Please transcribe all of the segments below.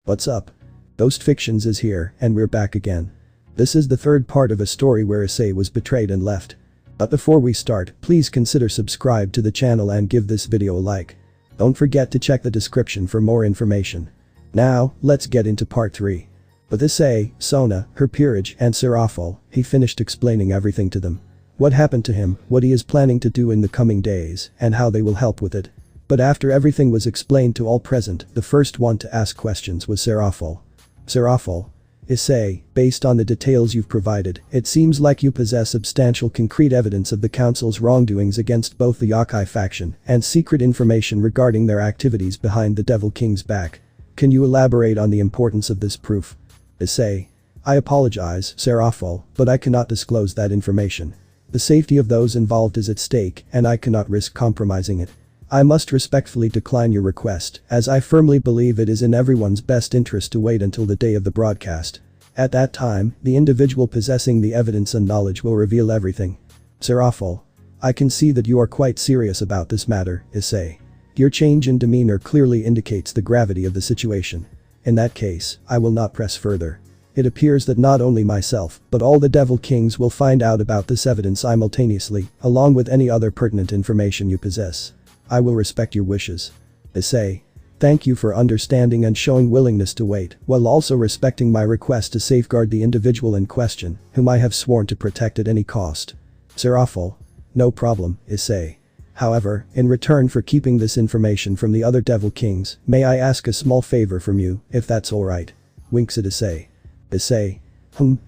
What's up? Ghost Fictions is here, and we're back again. This is the third part of a story where Issei was betrayed and left. But before we start, please consider subscribe to the channel and give this video a like. Don't forget to check the description for more information. Now, let's get into part 3. With Issei, Sona, her peerage, and hurtful, he finished explaining everything to them. What happened to him, what he is planning to do in the coming days, and how they will help with it. But after everything was explained to all present, the first one to ask questions was hurtful. Hurtful. Issei, based on the details you've provided, it seems like you possess substantial concrete evidence of the council's wrongdoings against both the YŌKAI faction and secret information regarding their activities behind the Devil King's back. Can you elaborate on the importance of this proof? Issei. I apologize, hurtful, but I cannot disclose that information. The safety of those involved is at stake, and I cannot risk compromising it. I must respectfully decline your request, as I firmly believe it is in everyone's best interest to wait until the day of the broadcast. At that time, the individual possessing the evidence and knowledge will reveal everything. Hurtful. I can see that you are quite serious about this matter, Issei. Your change in demeanor clearly indicates the gravity of the situation. In that case, I will not press further. It appears that not only myself, but all the Devil Kings will find out about this evidence simultaneously, along with any other pertinent information you possess. I will respect your wishes. Issei. Thank you for understanding and showing willingness to wait, while also respecting my request to safeguard the individual in question, whom I have sworn to protect at any cost. Hurtful. No problem, Issei. However, in return for keeping this information from the other Devil Kings, may I ask a small favor from you, if that's alright? Winks at Issei. Issei.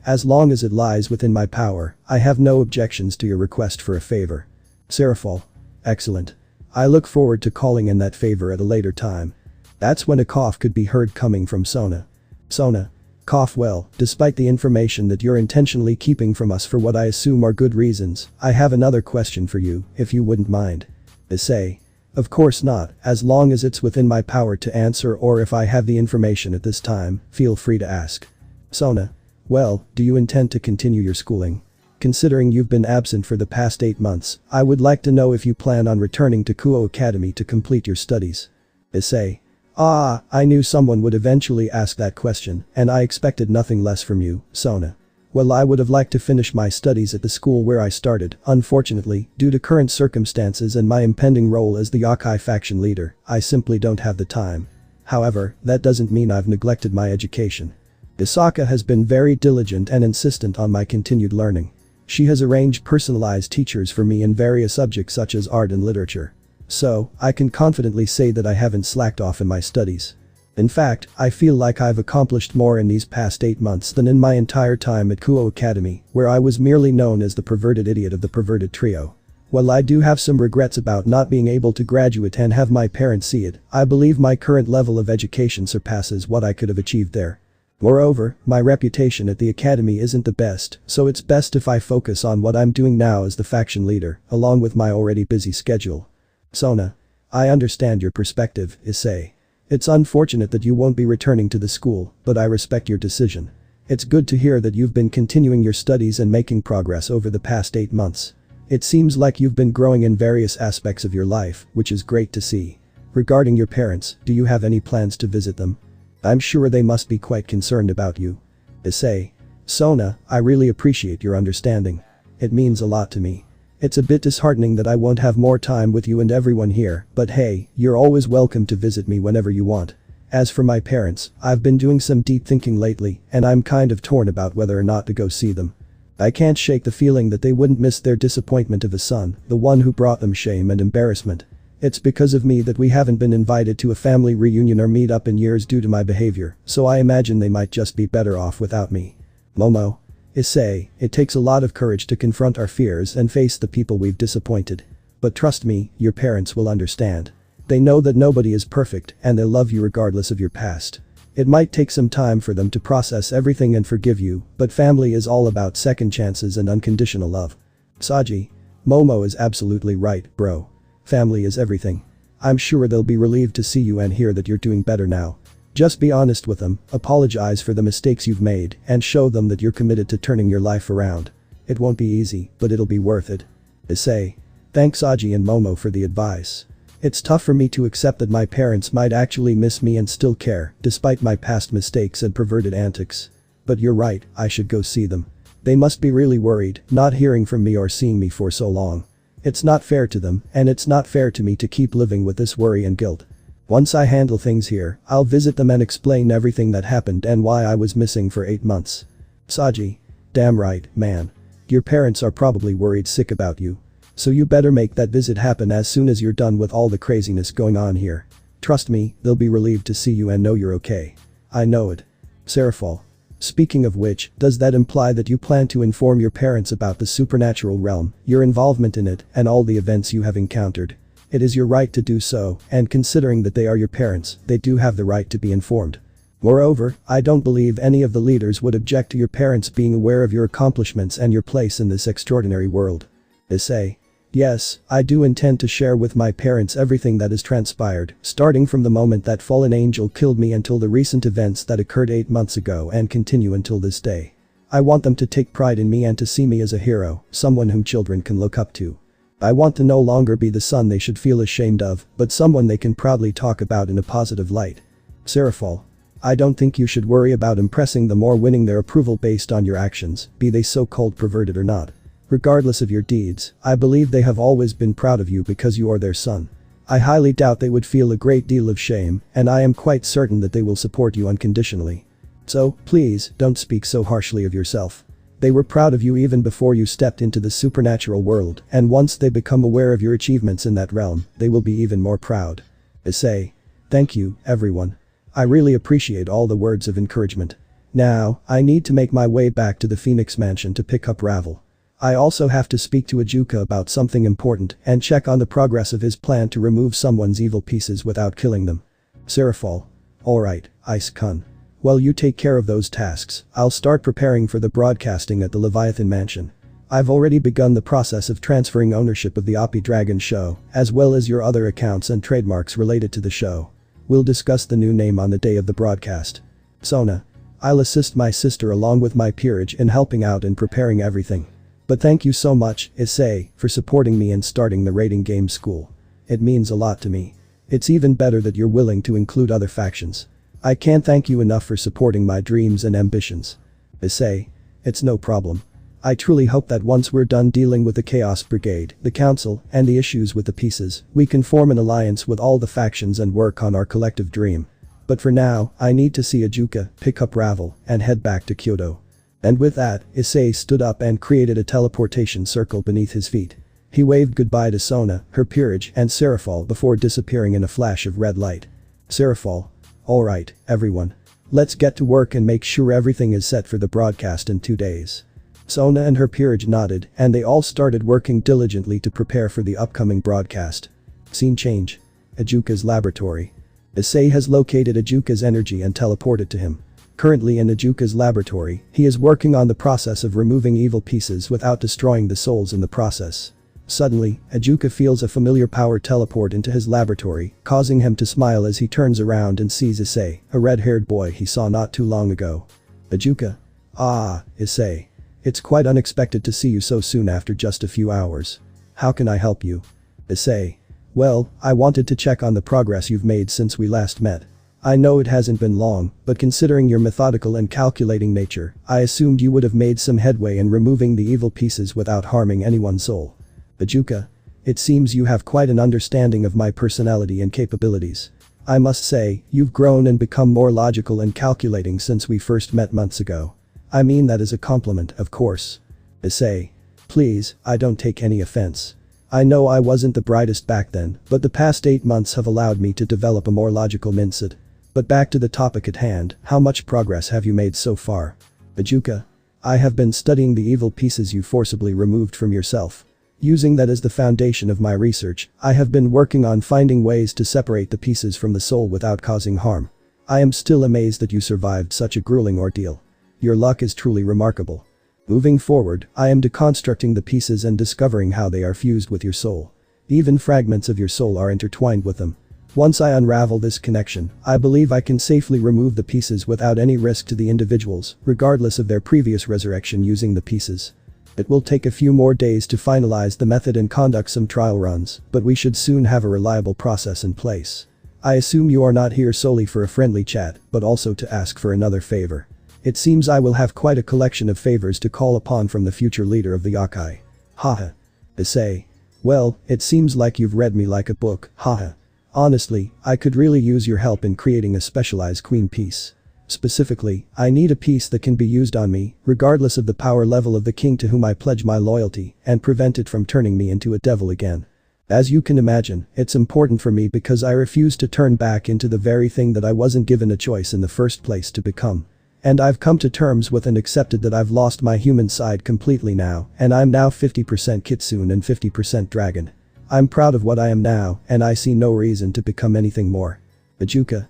As long as it lies within my power, I have no objections to your request for a favor. Hurtful. Excellent. I look forward to calling in that favor at a later time. That's when a cough could be heard coming from Sona. Sona. Cough. Well, despite the information that you're intentionally keeping from us for what I assume are good reasons, I have another question for you, if you wouldn't mind. Issei. Of course not, as long as it's within my power to answer, or if I have the information at this time, feel free to ask. Sona. Well, do you intend to continue your schooling? Considering you've been absent for the past 8 months, I would like to know if you plan on returning to Kuo Academy to complete your studies. Issei. Ah, I knew someone would eventually ask that question, and I expected nothing less from you, Sona. Well, I would have liked to finish my studies at the school where I started. Unfortunately, due to current circumstances and my impending role as the YŌKAI faction leader, I simply don't have the time. However, that doesn't mean I've neglected my education. Auka has been very diligent and insistent on my continued learning. She has arranged personalized teachers for me in various subjects such as art and literature. So, I can confidently say that I haven't slacked off in my studies. In fact, I feel like I've accomplished more in these past 8 months than in my entire time at Kuo Academy, where I was merely known as the perverted idiot of the perverted trio. While I do have some regrets about not being able to graduate and have my parents see it, I believe my current level of education surpasses what I could have achieved there. Moreover, my reputation at the academy isn't the best, so it's best if I focus on what I'm doing now as the faction leader, along with my already busy schedule. Sona. I understand your perspective, Issei. It's unfortunate that you won't be returning to the school, but I respect your decision. It's good to hear that you've been continuing your studies and making progress over the past 8 months. It seems like you've been growing in various aspects of your life, which is great to see. Regarding your parents, do you have any plans to visit them? I'm sure they must be quite concerned about you. Issei. Sona, I really appreciate your understanding. It means a lot to me. It's a bit disheartening that I won't have more time with you and everyone here, but hey, you're always welcome to visit me whenever you want. As for my parents, I've been doing some deep thinking lately, and I'm kind of torn about whether or not to go see them. I can't shake the feeling that they wouldn't miss their disappointment of a son, the one who brought them shame and embarrassment. It's because of me that we haven't been invited to a family reunion or meet-up in years due to my behavior, so I imagine they might just be better off without me. Momo. Issei, it takes a lot of courage to confront our fears and face the people we've disappointed. But trust me, your parents will understand. They know that nobody is perfect, and they'll love you regardless of your past. It might take some time for them to process everything and forgive you, but family is all about second chances and unconditional love. Saji. Momo is absolutely right, bro. Family is everything. I'm sure they'll be relieved to see you and hear that you're doing better now. Just be honest with them, apologize for the mistakes you've made, and show them that you're committed to turning your life around. It won't be easy, but it'll be worth it. Issei. Thanks Saji and Momo for the advice. It's tough for me to accept that my parents might actually miss me and still care, despite my past mistakes and perverted antics. But you're right, I should go see them. They must be really worried, not hearing from me or seeing me for so long. It's not fair to them, and it's not fair to me to keep living with this worry and guilt. Once I handle things here, I'll visit them and explain everything that happened and why I was missing for 8 months. Saji. Damn right, man. Your parents are probably worried sick about you. So you better make that visit happen as soon as you're done with all the craziness going on here. Trust me, they'll be relieved to see you and know you're okay. I know it. Seraphol. Speaking of which, does that imply that you plan to inform your parents about the supernatural realm, your involvement in it, and all the events you have encountered? It is your right to do so, and considering that they are your parents, they do have the right to be informed. Moreover, I don't believe any of the leaders would object to your parents being aware of your accomplishments and your place in this extraordinary world. Issei. Yes, I do intend to share with my parents everything that has transpired, starting from the moment that fallen angel killed me until the recent events that occurred 8 months ago and continue until this day. I want them to take pride in me and to see me as a hero, someone whom children can look up to. I want to no longer be the son they should feel ashamed of, but someone they can proudly talk about in a positive light. Seraphol. I don't think you should worry about impressing them or winning their approval based on your actions, be they so-called perverted or not. Regardless of your deeds, I believe they have always been proud of you because you are their son. I highly doubt they would feel a great deal of shame, and I am quite certain that they will support you unconditionally. So, please, don't speak so harshly of yourself. They were proud of you even before you stepped into the supernatural world, and once they become aware of your achievements in that realm, they will be even more proud. Issei. Thank you, everyone. I really appreciate all the words of encouragement. Now, I need to make my way back to the Phoenix Mansion to pick up Ravel. I also have to speak to Auka about something important and check on the progress of his plan to remove someone's evil pieces without killing them. Seraphol. Alright, Ice-kun. While you take care of those tasks, I'll start preparing for the broadcasting at the Leviathan Mansion. I've already begun the process of transferring ownership of the Oppie Dragon show, as well as your other accounts and trademarks related to the show. We'll discuss the new name on the day of the broadcast. Sona. I'll assist my sister along with my peerage in helping out and preparing everything. But thank you so much, Issei, for supporting me in starting the raiding game school. It means a lot to me. It's even better that you're willing to include other factions. I can't thank you enough for supporting my dreams and ambitions. Issei. It's no problem. I truly hope that once we're done dealing with the Chaos Brigade, the Council, and the issues with the pieces, we can form an alliance with all the factions and work on our collective dream. But for now, I need to see Auka, pick up Ravel, and head back to Kyoto. And with that, Issei stood up and created a teleportation circle beneath his feet. He waved goodbye to Sona, her peerage, and Seraphol before disappearing in a flash of red light. Seraphol. Alright, everyone. Let's get to work and make sure everything is set for the broadcast in 2 days. Sona and her peerage nodded, and they all started working diligently to prepare for the upcoming broadcast. Scene change. Auka's laboratory. Issei has located Auka's energy and teleported to him. Currently in Auka's laboratory, he is working on the process of removing evil pieces without destroying the souls in the process. Suddenly, Auka feels a familiar power teleport into his laboratory, causing him to smile as he turns around and sees Issei, a red-haired boy he saw not too long ago. Auka. Ah, Issei. It's quite unexpected to see you so soon after just a few hours. How can I help you? Issei. Well, I wanted to check on the progress you've made since we last met. I know it hasn't been long, but considering your methodical and calculating nature, I assumed you would have made some headway in removing the evil pieces without harming anyone's soul. Auka. It seems you have quite an understanding of my personality and capabilities. I must say, you've grown and become more logical and calculating since we first met months ago. I mean that as a compliment, of course. Issei. Please, I don't take any offense. I know I wasn't the brightest back then, but the past 8 months have allowed me to develop a more logical mindset. But back to the topic at hand, how much progress have you made so far? Auka. I have been studying the evil pieces you forcibly removed from yourself. Using that as the foundation of my research, I have been working on finding ways to separate the pieces from the soul without causing harm. I am still amazed that you survived such a grueling ordeal. Your luck is truly remarkable. Moving forward, I am deconstructing the pieces and discovering how they are fused with your soul. Even fragments of your soul are intertwined with them. Once I unravel this connection, I believe I can safely remove the pieces without any risk to the individuals, regardless of their previous resurrection using the pieces. It will take a few more days to finalize the method and conduct some trial runs, but we should soon have a reliable process in place. I assume you are not here solely for a friendly chat, but also to ask for another favor. It seems I will have quite a collection of favors to call upon from the future leader of the YŌKAI. Haha. Issei. Well, it seems like you've read me like a book, haha. Honestly, I could really use your help in creating a specialized queen piece. Specifically, I need a piece that can be used on me, regardless of the power level of the king to whom I pledge my loyalty, and prevent it from turning me into a devil again. As you can imagine, it's important for me because I refuse to turn back into the very thing that I wasn't given a choice in the first place to become. And I've come to terms with and accepted that I've lost my human side completely now, and I'm now 50% kitsune and 50% dragon. I'm proud of what I am now, and I see no reason to become anything more. Ajuka.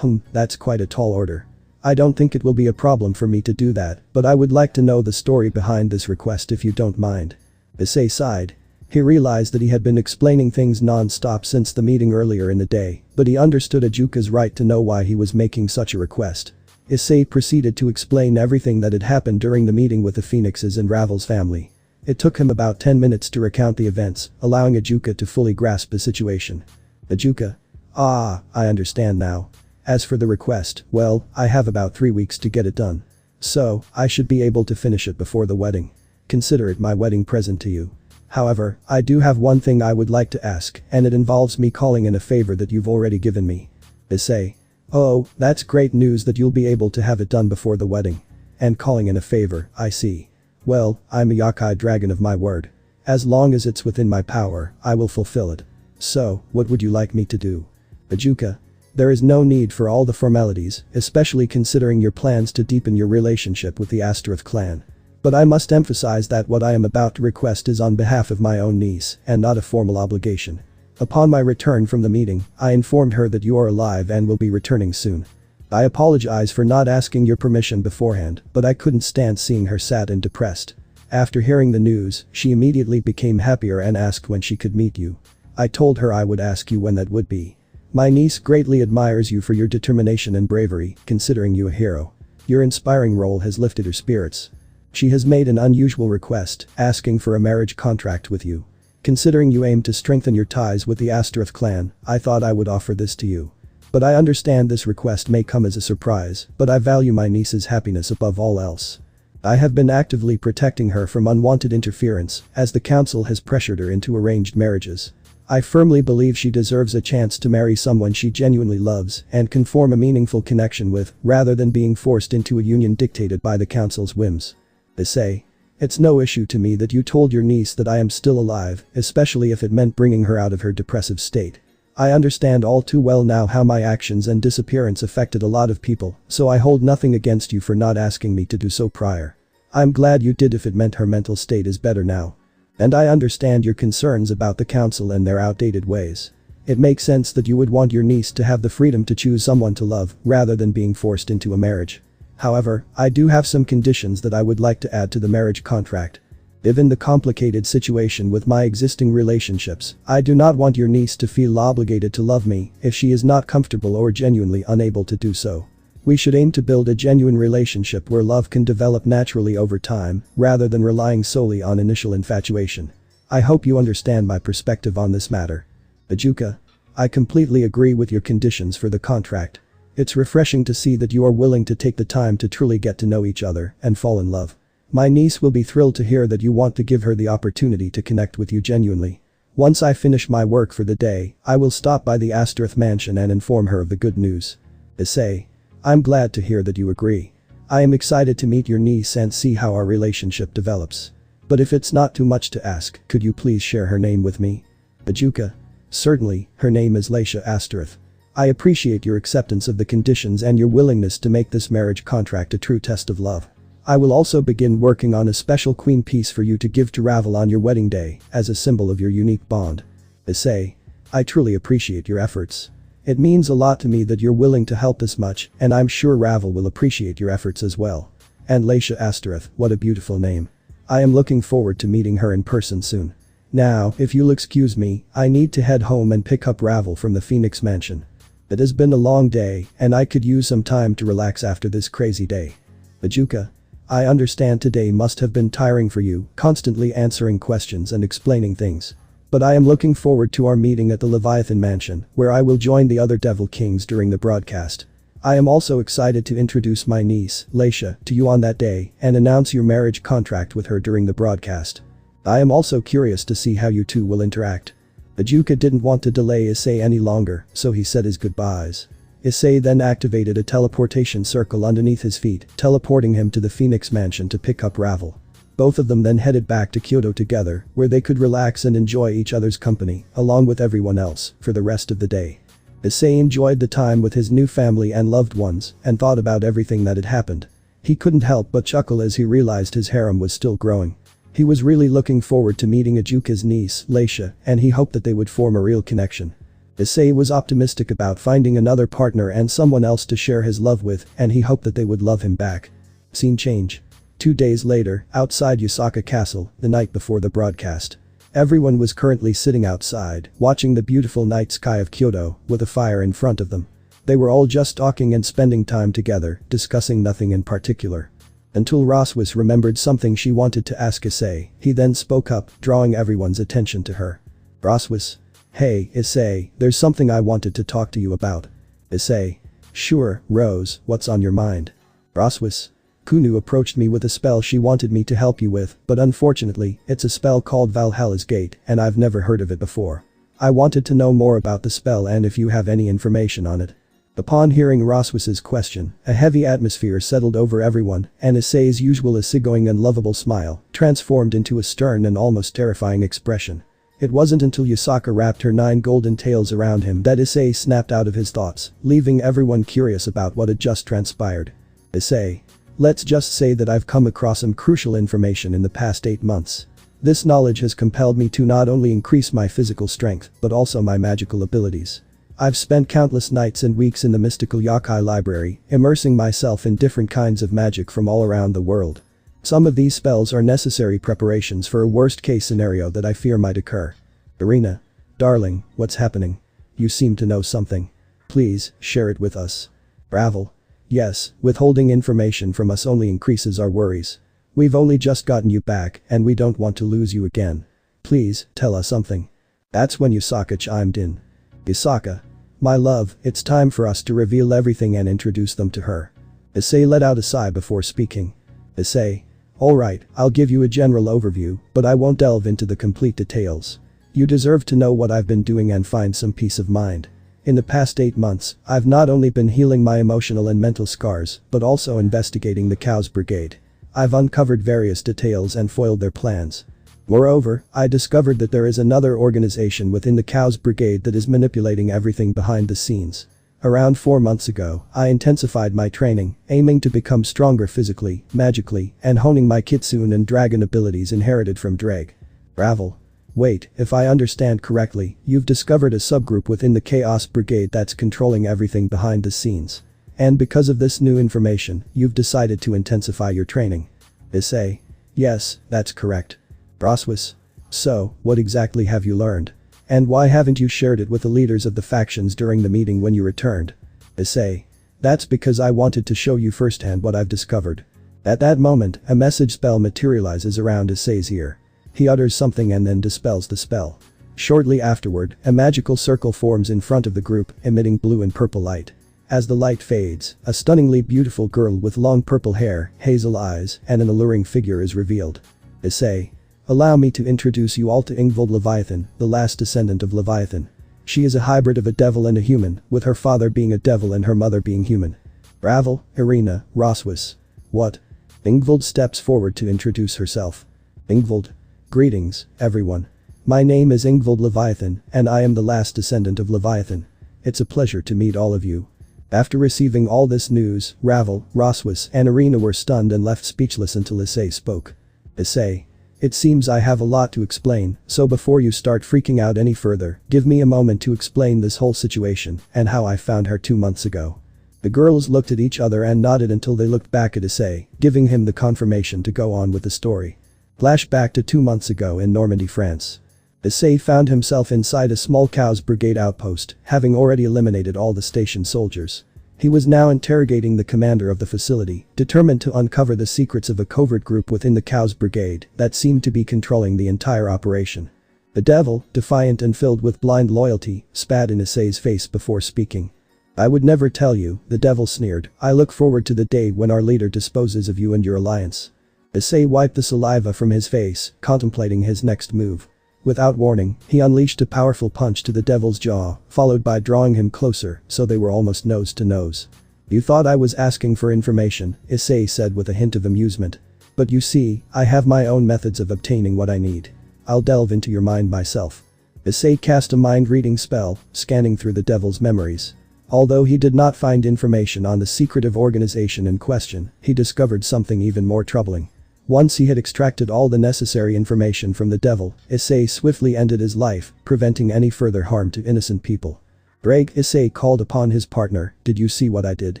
That's quite a tall order. I don't think it will be a problem for me to do that, but I would like to know the story behind this request if you don't mind. Issei sighed. He realized that he had been explaining things non-stop since the meeting earlier in the day, but he understood Ajuka's right to know why he was making such a request. Issei proceeded to explain everything that had happened during the meeting with the Phoenixes and Ravel's family. It took him about 10 minutes to recount the events, allowing Ajuka to fully grasp the situation. Ajuka. I understand now. As for the request, well, I have about 3 weeks to get it done. So, I should be able to finish it before the wedding. Consider it my wedding present to you. However, I do have one thing I would like to ask, and it involves me calling in a favor that you've already given me. Issei. Oh, that's great news that you'll be able to have it done before the wedding. And calling in a favor, I see. Well, I'm a YŌKAI dragon of my word. As long as it's within my power, I will fulfill it. So, what would you like me to do? Ajuka. There is no need for all the formalities, especially considering your plans to deepen your relationship with the Astaroth clan. But I must emphasize that what I am about to request is on behalf of my own niece, and not a formal obligation. Upon my return from the meeting, I informed her that you are alive and will be returning soon. I apologize for not asking your permission beforehand, but I couldn't stand seeing her sad and depressed. After hearing the news, she immediately became happier and asked when she could meet you. I told her I would ask you when that would be. My niece greatly admires you for your determination and bravery, considering you a hero. Your inspiring role has lifted her spirits. She has made an unusual request, asking for a marriage contract with you. Considering you aim to strengthen your ties with the Astaroth clan, I thought I would offer this to you. But I understand this request may come as a surprise, but I value my niece's happiness above all else. I have been actively protecting her from unwanted interference, as the council has pressured her into arranged marriages. I firmly believe she deserves a chance to marry someone she genuinely loves and can form a meaningful connection with, rather than being forced into a union dictated by the council's whims. Issei. It's no issue to me that you told your niece that I am still alive, especially if it meant bringing her out of her depressive state. I understand all too well now how my actions and disappearance affected a lot of people, so I hold nothing against you for not asking me to do so prior. I'm glad you did if it meant her mental state is better now. And I understand your concerns about the council and their outdated ways. It makes sense that you would want your niece to have the freedom to choose someone to love, rather than being forced into a marriage. However, I do have some conditions that I would like to add to the marriage contract. Given the complicated situation with my existing relationships, I do not want your niece to feel obligated to love me if she is not comfortable or genuinely unable to do so. We should aim to build a genuine relationship where love can develop naturally over time, rather than relying solely on initial infatuation. I hope you understand my perspective on this matter. Ajuka. I completely agree with your conditions for the contract. It's refreshing to see that you are willing to take the time to truly get to know each other and fall in love. My niece will be thrilled to hear that you want to give her the opportunity to connect with you genuinely. Once I finish my work for the day, I will stop by the Astaroth mansion and inform her of the good news. Issei. I'm glad to hear that you agree. I am excited to meet your niece and see how our relationship develops. But if it's not too much to ask, could you please share her name with me? Ajuka. Certainly, her name is Laisha Astaroth. I appreciate your acceptance of the conditions and your willingness to make this marriage contract a true test of love. I will also begin working on a special queen piece for you to give to Ravel on your wedding day, as a symbol of your unique bond. Issei. I truly appreciate your efforts. It means a lot to me that you're willing to help this much, and I'm sure Ravel will appreciate your efforts as well. And Laisha Astaroth, what a beautiful name. I am looking forward to meeting her in person soon. Now, if you'll excuse me, I need to head home and pick up Ravel from the Phoenix mansion. It has been a long day, and I could use some time to relax after this crazy day. Ajuka. I understand today must have been tiring for you, constantly answering questions and explaining things. But I am looking forward to our meeting at the Leviathan Mansion, where I will join the other Devil Kings during the broadcast. I am also excited to introduce my niece, Leisha, to you on that day and announce your marriage contract with her during the broadcast. I am also curious to see how you two will interact. The Yuka didn't want to delay Issei any longer, so he said his goodbyes. Issei then activated a teleportation circle underneath his feet, teleporting him to the Phoenix Mansion to pick up Ravel. Both of them then headed back to Kyoto together, where they could relax and enjoy each other's company, along with everyone else, for the rest of the day. Issei enjoyed the time with his new family and loved ones, and thought about everything that had happened. He couldn't help but chuckle as he realized his harem was still growing. He was really looking forward to meeting Ajuka's niece, Leisha, and he hoped that they would form a real connection. Issei was optimistic about finding another partner and someone else to share his love with, and he hoped that they would love him back. Scene change. 2 days later, outside Yusaka Castle, the night before the broadcast. Everyone was currently sitting outside, watching the beautiful night sky of Kyoto, with a fire in front of them. They were all just talking and spending time together, discussing nothing in particular. Until Rias remembered something she wanted to ask Issei, he then spoke up, drawing everyone's attention to her. Rias. Hey, Issei, there's something I wanted to talk to you about. Issei. Sure, Rose, what's on your mind? Rias. Kunu approached me with a spell she wanted me to help you with, but unfortunately, it's a spell called Valhalla's Gate, and I've never heard of it before. I wanted to know more about the spell and if you have any information on it. Upon hearing Rias's question, a heavy atmosphere settled over everyone, and Issei's usual easygoing and lovable smile transformed into a stern and almost terrifying expression. It wasn't until Yusaka wrapped her 9 golden tails around him that Issei snapped out of his thoughts, leaving everyone curious about what had just transpired. Issei. Let's just say that I've come across some crucial information in the past 8 months. This knowledge has compelled me to not only increase my physical strength, but also my magical abilities. I've spent countless nights and weeks in the mystical Yokai library, immersing myself in different kinds of magic from all around the world. Some of these spells are necessary preparations for a worst-case scenario that I fear might occur. Irina. Darling, what's happening? You seem to know something. Please, share it with us. Ravel. Yes, withholding information from us only increases our worries. We've only just gotten you back, and we don't want to lose you again. Please, tell us something. That's when Yusaka chimed in. Yusaka. My love, it's time for us to reveal everything and introduce them to her. Issei let out a sigh before speaking. Issei. Alright, I'll give you a general overview, but I won't delve into the complete details. You deserve to know what I've been doing and find some peace of mind. In the past 8 months, I've not only been healing my emotional and mental scars, but also investigating the Chaos Brigade. I've uncovered various details and foiled their plans. Moreover, I discovered that there is another organization within the Chaos Brigade that is manipulating everything behind the scenes. Around 4 months ago, I intensified my training, aiming to become stronger physically, magically, and honing my kitsune and dragon abilities inherited from Drake. Ravel. Wait, if I understand correctly, you've discovered a subgroup within the Chaos Brigade that's controlling everything behind the scenes. And because of this new information, you've decided to intensify your training. Issei. Yes, that's correct. Rias. So, what exactly have you learned? And why haven't you shared it with the leaders of the factions during the meeting when you returned? Issei. That's because I wanted to show you firsthand what I've discovered. At that moment, a message spell materializes around Issei's ear. He utters something and then dispels the spell. Shortly afterward, a magical circle forms in front of the group, emitting blue and purple light. As the light fades, a stunningly beautiful girl with long purple hair, hazel eyes, and an alluring figure is revealed. Issei. Allow me to introduce you all to Ingvild Leviathan, the last descendant of Leviathan. She is a hybrid of a devil and a human, with her father being a devil and her mother being human. Ravel, Irina, Rias. What? Ingvild steps forward to introduce herself. Ingvild. Greetings, everyone. My name is Ingvild Leviathan, and I am the last descendant of Leviathan. It's a pleasure to meet all of you. After receiving all this news, Ravel, Rias, and Irina were stunned and left speechless until Issei spoke. Issei. It seems I have a lot to explain, so before you start freaking out any further, give me a moment to explain this whole situation and how I found her 2 months ago. The girls looked at each other and nodded until they looked back at Issei, giving him the confirmation to go on with the story. Flashback to 2 months ago in Normandy, France. Issei found himself inside a small Chaos Brigade outpost, having already eliminated all the station soldiers. He was now interrogating the commander of the facility, determined to uncover the secrets of a covert group within the Cows Brigade that seemed to be controlling the entire operation. The devil, defiant and filled with blind loyalty, spat in Issei's face before speaking. "I would never tell you," the devil sneered. "I look forward to the day when our leader disposes of you and your alliance." Issei wiped the saliva from his face, contemplating his next move. Without warning, he unleashed a powerful punch to the devil's jaw, followed by drawing him closer so they were almost nose to nose. "You thought I was asking for information," Issei said with a hint of amusement. "But you see, I have my own methods of obtaining what I need. I'll delve into your mind myself." Issei cast a mind-reading spell, scanning through the devil's memories. Although he did not find information on the secretive organization in question, he discovered something even more troubling. Once he had extracted all the necessary information from the devil, Issei swiftly ended his life, preventing any further harm to innocent people. "Drake," Issei called upon his partner, "did you see what I did?"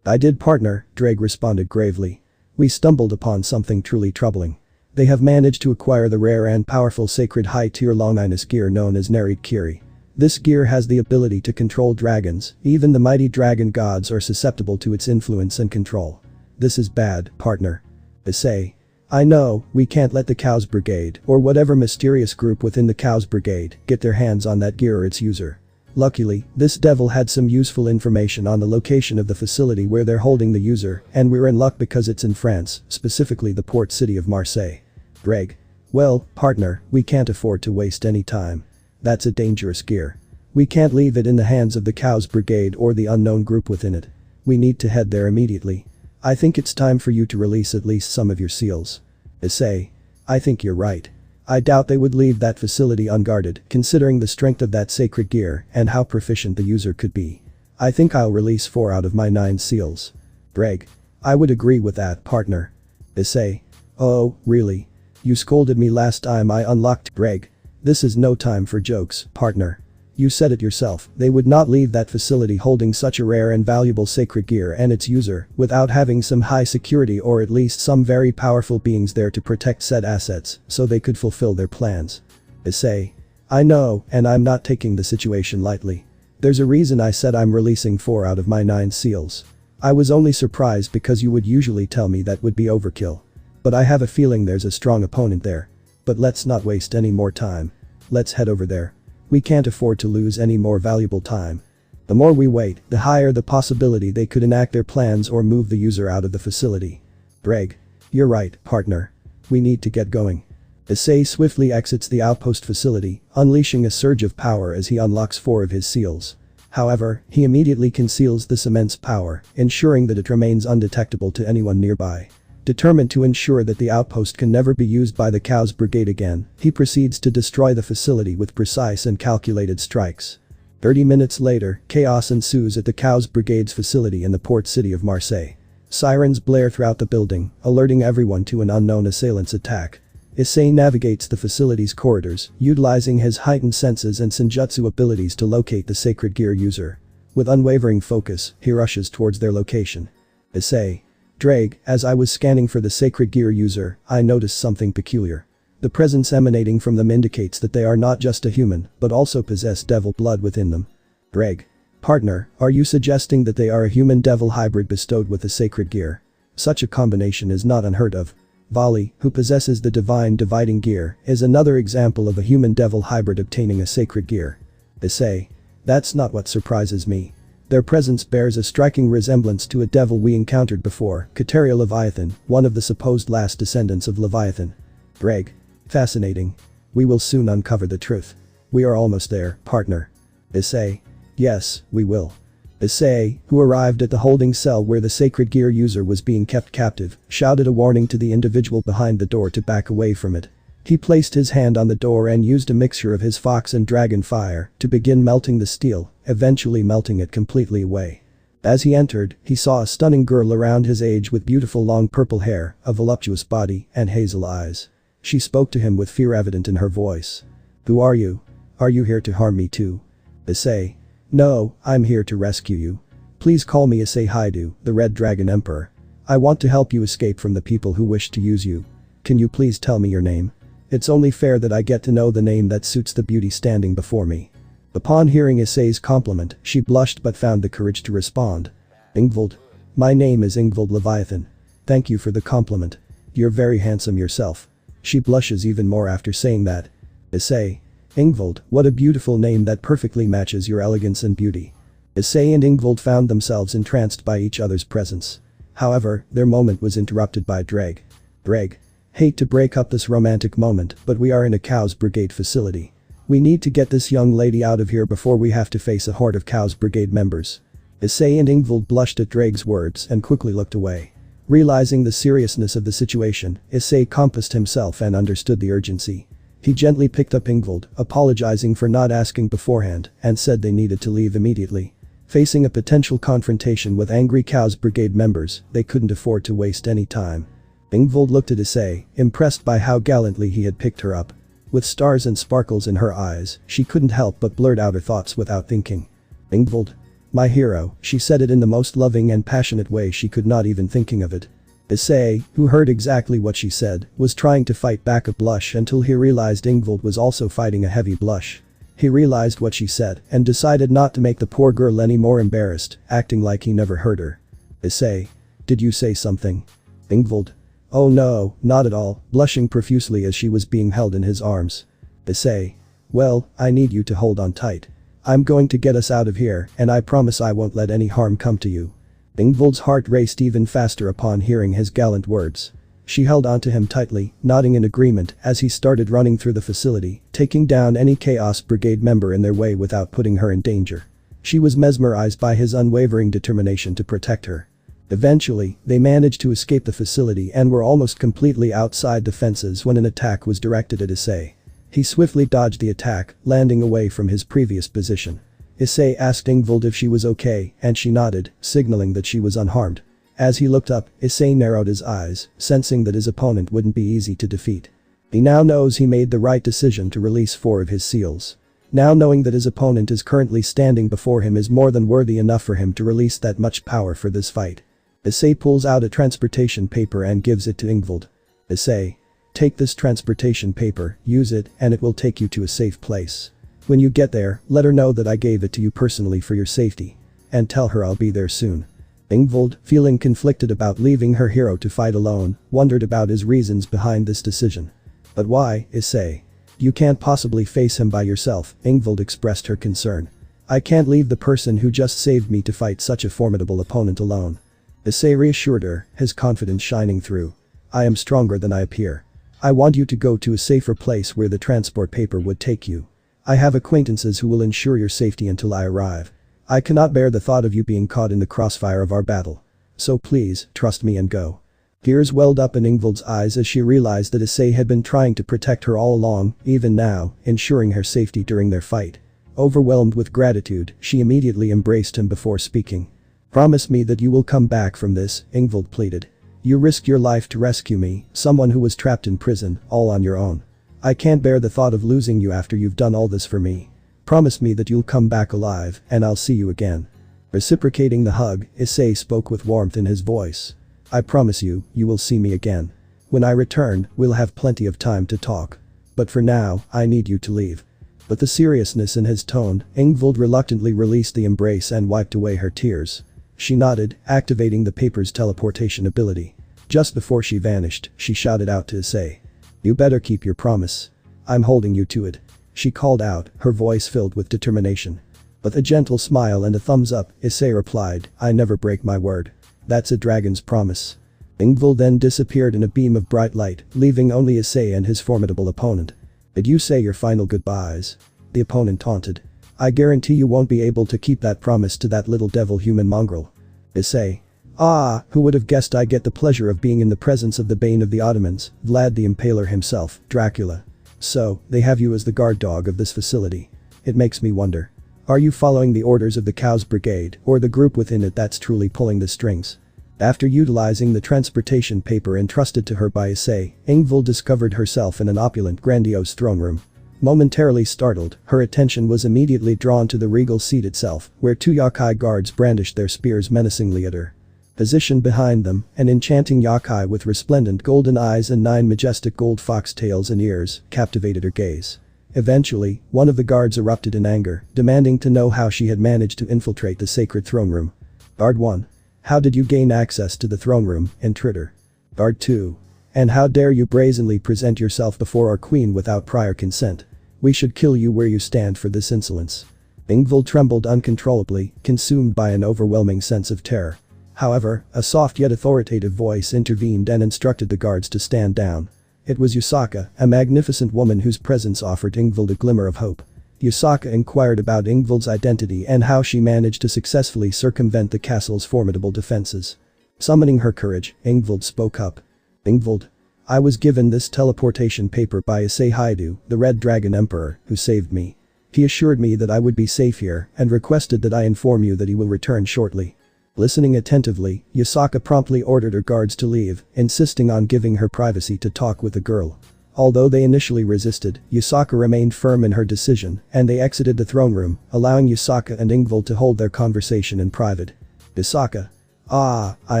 "I did, partner," Drake responded gravely. "We stumbled upon something truly troubling. They have managed to acquire the rare and powerful sacred high-tier Longinus gear known as Nerid Kiri. This gear has the ability to control dragons, even the mighty dragon gods are susceptible to its influence and control. This is bad, partner." Issei: "I know, we can't let the Cows Brigade, or whatever mysterious group within the Cows Brigade, get their hands on that gear or its user. Luckily, this devil had some useful information on the location of the facility where they're holding the user, and we're in luck because it's in France, specifically the port city of Marseille." Greg: "Well, partner, we can't afford to waste any time. That's a dangerous gear. We can't leave it in the hands of the Cows Brigade or the unknown group within it. We need to head there immediately. I think it's time for you to release at least some of your seals." Issei: "I think you're right. I doubt they would leave that facility unguarded, considering the strength of that sacred gear and how proficient the user could be. I think I'll release 4 out of my 9 seals." Greg: "I would agree with that, partner." Issei: "Oh, really? You scolded me last time I unlocked." Greg: "This is no time for jokes, partner. You said it yourself, they would not leave that facility holding such a rare and valuable sacred gear and its user without having some high security or at least some very powerful beings there to protect said assets so they could fulfill their plans." Issei: "I know, and I'm not taking the situation lightly. There's a reason I said I'm releasing 4 out of my 9 seals. I was only surprised because you would usually tell me that would be overkill. But I have a feeling there's a strong opponent there. But let's not waste any more time. Let's head over there. We can't afford to lose any more valuable time. The more we wait, the higher the possibility they could enact their plans or move the user out of the facility." Greg: "You're right, partner. We need to get going." Issei swiftly exits the outpost facility, unleashing a surge of power as he unlocks 4 of his seals. However, he immediately conceals this immense power, ensuring that it remains undetectable to anyone nearby. Determined to ensure that the outpost can never be used by the Cows Brigade again, he proceeds to destroy the facility with precise and calculated strikes. 30 minutes later, chaos ensues at the Cows Brigade's facility in the port city of Marseille. Sirens blare throughout the building, alerting everyone to an unknown assailant's attack. Issei navigates the facility's corridors, utilizing his heightened senses and senjutsu abilities to locate the sacred gear user. With unwavering focus, he rushes towards their location. Issei: "Drake, as I was scanning for the sacred gear user, I noticed something peculiar. The presence emanating from them indicates that they are not just a human, but also possess devil blood within them." Drake: "Partner, are you suggesting that they are a human-devil hybrid bestowed with the sacred gear? Such a combination is not unheard of. Vali, who possesses the divine dividing gear, is another example of a human-devil hybrid obtaining a sacred gear." Issei: "That's not what surprises me. Their presence bears a striking resemblance to a devil we encountered before, Kateria Leviathan, one of the supposed last descendants of Leviathan." Greg: "Fascinating. We will soon uncover the truth. We are almost there, partner." Issei: "Yes, we will." Issei, who arrived at the holding cell where the sacred gear user was being kept captive, shouted a warning to the individual behind the door to back away from it. He placed his hand on the door and used a mixture of his fox and dragon fire to begin melting the steel, eventually melting it completely away. As he entered, he saw a stunning girl around his age with beautiful long purple hair, a voluptuous body, and hazel eyes. She spoke to him with fear evident in her voice. "Who are you? Are you here to harm me too?" Issei: "No, I'm here to rescue you. Please call me Issei Haidu, the Red Dragon Emperor. I want to help you escape from the people who wish to use you. Can you please tell me your name? It's only fair that I get to know the name that suits the beauty standing before me." Upon hearing Issei's compliment, she blushed but found the courage to respond. Ingvald. My name is Ingvald Leviathan. Thank you for the compliment. You're very handsome yourself. She blushes even more after saying that. Issei. Ingvald, what a beautiful name that perfectly matches your elegance and beauty. Issei and Ingvald found themselves entranced by each other's presence. However, their moment was interrupted by Dreg. Dreg. Hate to break up this romantic moment, but we are in a Cows Brigade facility. We need to get this young lady out of here before we have to face a horde of Cows Brigade members. Issei and Ingvald blushed at Dreg's words and quickly looked away. Realizing the seriousness of the situation, Issei compassed himself and understood the urgency. He gently picked up Ingvald, apologizing for not asking beforehand, and said they needed to leave immediately. Facing a potential confrontation with angry Cows Brigade members, they couldn't afford to waste any time. Ingvald looked at Issei, impressed by how gallantly he had picked her up. With stars and sparkles in her eyes, she couldn't help but blurt out her thoughts without thinking. Ingvald. My hero, she said it in the most loving and passionate way she could, not even thinking of it. Issei, who heard exactly what she said, was trying to fight back a blush until he realized Ingvald was also fighting a heavy blush. He realized what she said and decided not to make the poor girl any more embarrassed, acting like he never heard her. Issei. Did you say something? Ingvald. Oh no, not at all, blushing profusely as she was being held in his arms. Issei. Well, I need you to hold on tight. I'm going to get us out of here, and I promise I won't let any harm come to you. Ingvald's heart raced even faster upon hearing his gallant words. She held onto him tightly, nodding in agreement as he started running through the facility, taking down any Chaos Brigade member in their way without putting her in danger. She was mesmerized by his unwavering determination to protect her. Eventually, they managed to escape the facility and were almost completely outside the fences when an attack was directed at Issei. He swiftly dodged the attack, landing away from his previous position. Issei asked Ingvald if she was okay, and she nodded, signaling that she was unharmed. As he looked up, Issei narrowed his eyes, sensing that his opponent wouldn't be easy to defeat. He now knows he made the right decision to release 4 of his seals. Now knowing that his opponent is currently standing before him is more than worthy enough for him to release that much power for this fight. Issei pulls out a transportation paper and gives it to Ingvald. Issei. Take this transportation paper, use it, and it will take you to a safe place. When you get there, let her know that I gave it to you personally for your safety. And tell her I'll be there soon. Ingvald, feeling conflicted about leaving her hero to fight alone, wondered about his reasons behind this decision. But why, Issei? You can't possibly face him by yourself, Ingvald expressed her concern. I can't leave the person who just saved me to fight such a formidable opponent alone. Issei reassured her, his confidence shining through. I am stronger than I appear. I want you to go to a safer place where the transport paper would take you. I have acquaintances who will ensure your safety until I arrive. I cannot bear the thought of you being caught in the crossfire of our battle. So please, trust me and go. Tears welled up in Ingvald's eyes as she realized that Issei had been trying to protect her all along, even now, ensuring her safety during their fight. Overwhelmed with gratitude, she immediately embraced him before speaking. Promise me that you will come back from this, Ingvald pleaded. You risked your life to rescue me, someone who was trapped in prison, all on your own. I can't bear the thought of losing you after you've done all this for me. Promise me that you'll come back alive, and I'll see you again. Reciprocating the hug, Issei spoke with warmth in his voice. I promise you, you will see me again. When I return, we'll have plenty of time to talk. But for now, I need you to leave. With the seriousness in his tone, Ingvald reluctantly released the embrace and wiped away her tears. She nodded, activating the paper's teleportation ability. Just before she vanished, she shouted out to Issei. You better keep your promise. I'm holding you to it. She called out, her voice filled with determination. With a gentle smile and a thumbs up, Issei replied, I never break my word. That's a dragon's promise. Ingvald then disappeared in a beam of bright light, leaving only Issei and his formidable opponent. Did you say your final goodbyes? The opponent taunted. I guarantee you won't be able to keep that promise to that little devil human mongrel. Issei. Ah, who would have guessed I get the pleasure of being in the presence of the bane of the Ottomans, Vlad the Impaler himself, Dracula. So, they have you as the guard dog of this facility. It makes me wonder. Are you following the orders of the Cows Brigade or the group within it that's truly pulling the strings? After utilizing the transportation paper entrusted to her by Issei, Ingvald discovered herself in an opulent, grandiose throne room. Momentarily startled, her attention was immediately drawn to the regal seat itself, where 2 Yokai guards brandished their spears menacingly at her. Positioned behind them, an enchanting Yokai with resplendent golden eyes and 9 majestic gold foxtails and ears captivated her gaze. Eventually, one of the guards erupted in anger, demanding to know how she had managed to infiltrate the sacred throne room. Guard 1. How did you gain access to the throne room, intruder? Guard 2. And how dare you brazenly present yourself before our queen without prior consent? We should kill you where you stand for this insolence. Ingvild trembled uncontrollably, consumed by an overwhelming sense of terror. However, a soft yet authoritative voice intervened and instructed the guards to stand down. It was Usaka, a magnificent woman whose presence offered Ingvild a glimmer of hope. Usaka inquired about Ingvild's identity and how she managed to successfully circumvent the castle's formidable defenses. Summoning her courage, Ingvild spoke up. Ingvild. I was given this teleportation paper by Issei Haidu, the Red Dragon Emperor, who saved me. He assured me that I would be safe here and requested that I inform you that he will return shortly. Listening attentively, Usaka promptly ordered her guards to leave, insisting on giving her privacy to talk with the girl. Although they initially resisted, Usaka remained firm in her decision, and they exited the throne room, allowing Usaka and Ingvild to hold their conversation in private. Usaka. Ah, I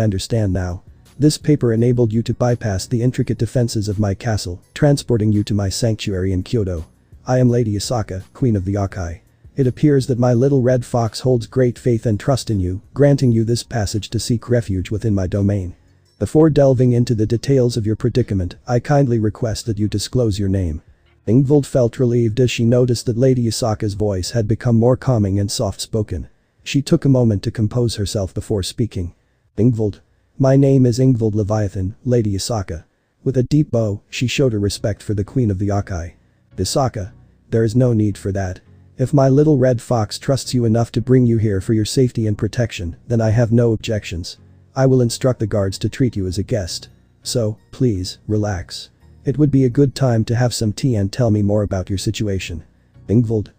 understand now. This paper enabled you to bypass the intricate defenses of my castle, transporting you to my sanctuary in Kyoto. I am Lady Usaka, Queen of the YŌKAI. It appears that my little red fox holds great faith and trust in you, granting you this passage to seek refuge within my domain. Before delving into the details of your predicament, I kindly request that you disclose your name. Ingvild felt relieved as she noticed that Lady Usaka's voice had become more calming and soft-spoken. She took a moment to compose herself before speaking. Ingvild. My name is Ingvild Leviathan, Lady Usaka. With a deep bow, she showed her respect for the Queen of the YŌKAI. Usaka. There is no need for that. If my little red fox trusts you enough to bring you here for your safety and protection, then I have no objections. I will instruct the guards to treat you as a guest. So, please, relax. It would be a good time to have some tea and tell me more about your situation. Ingvild.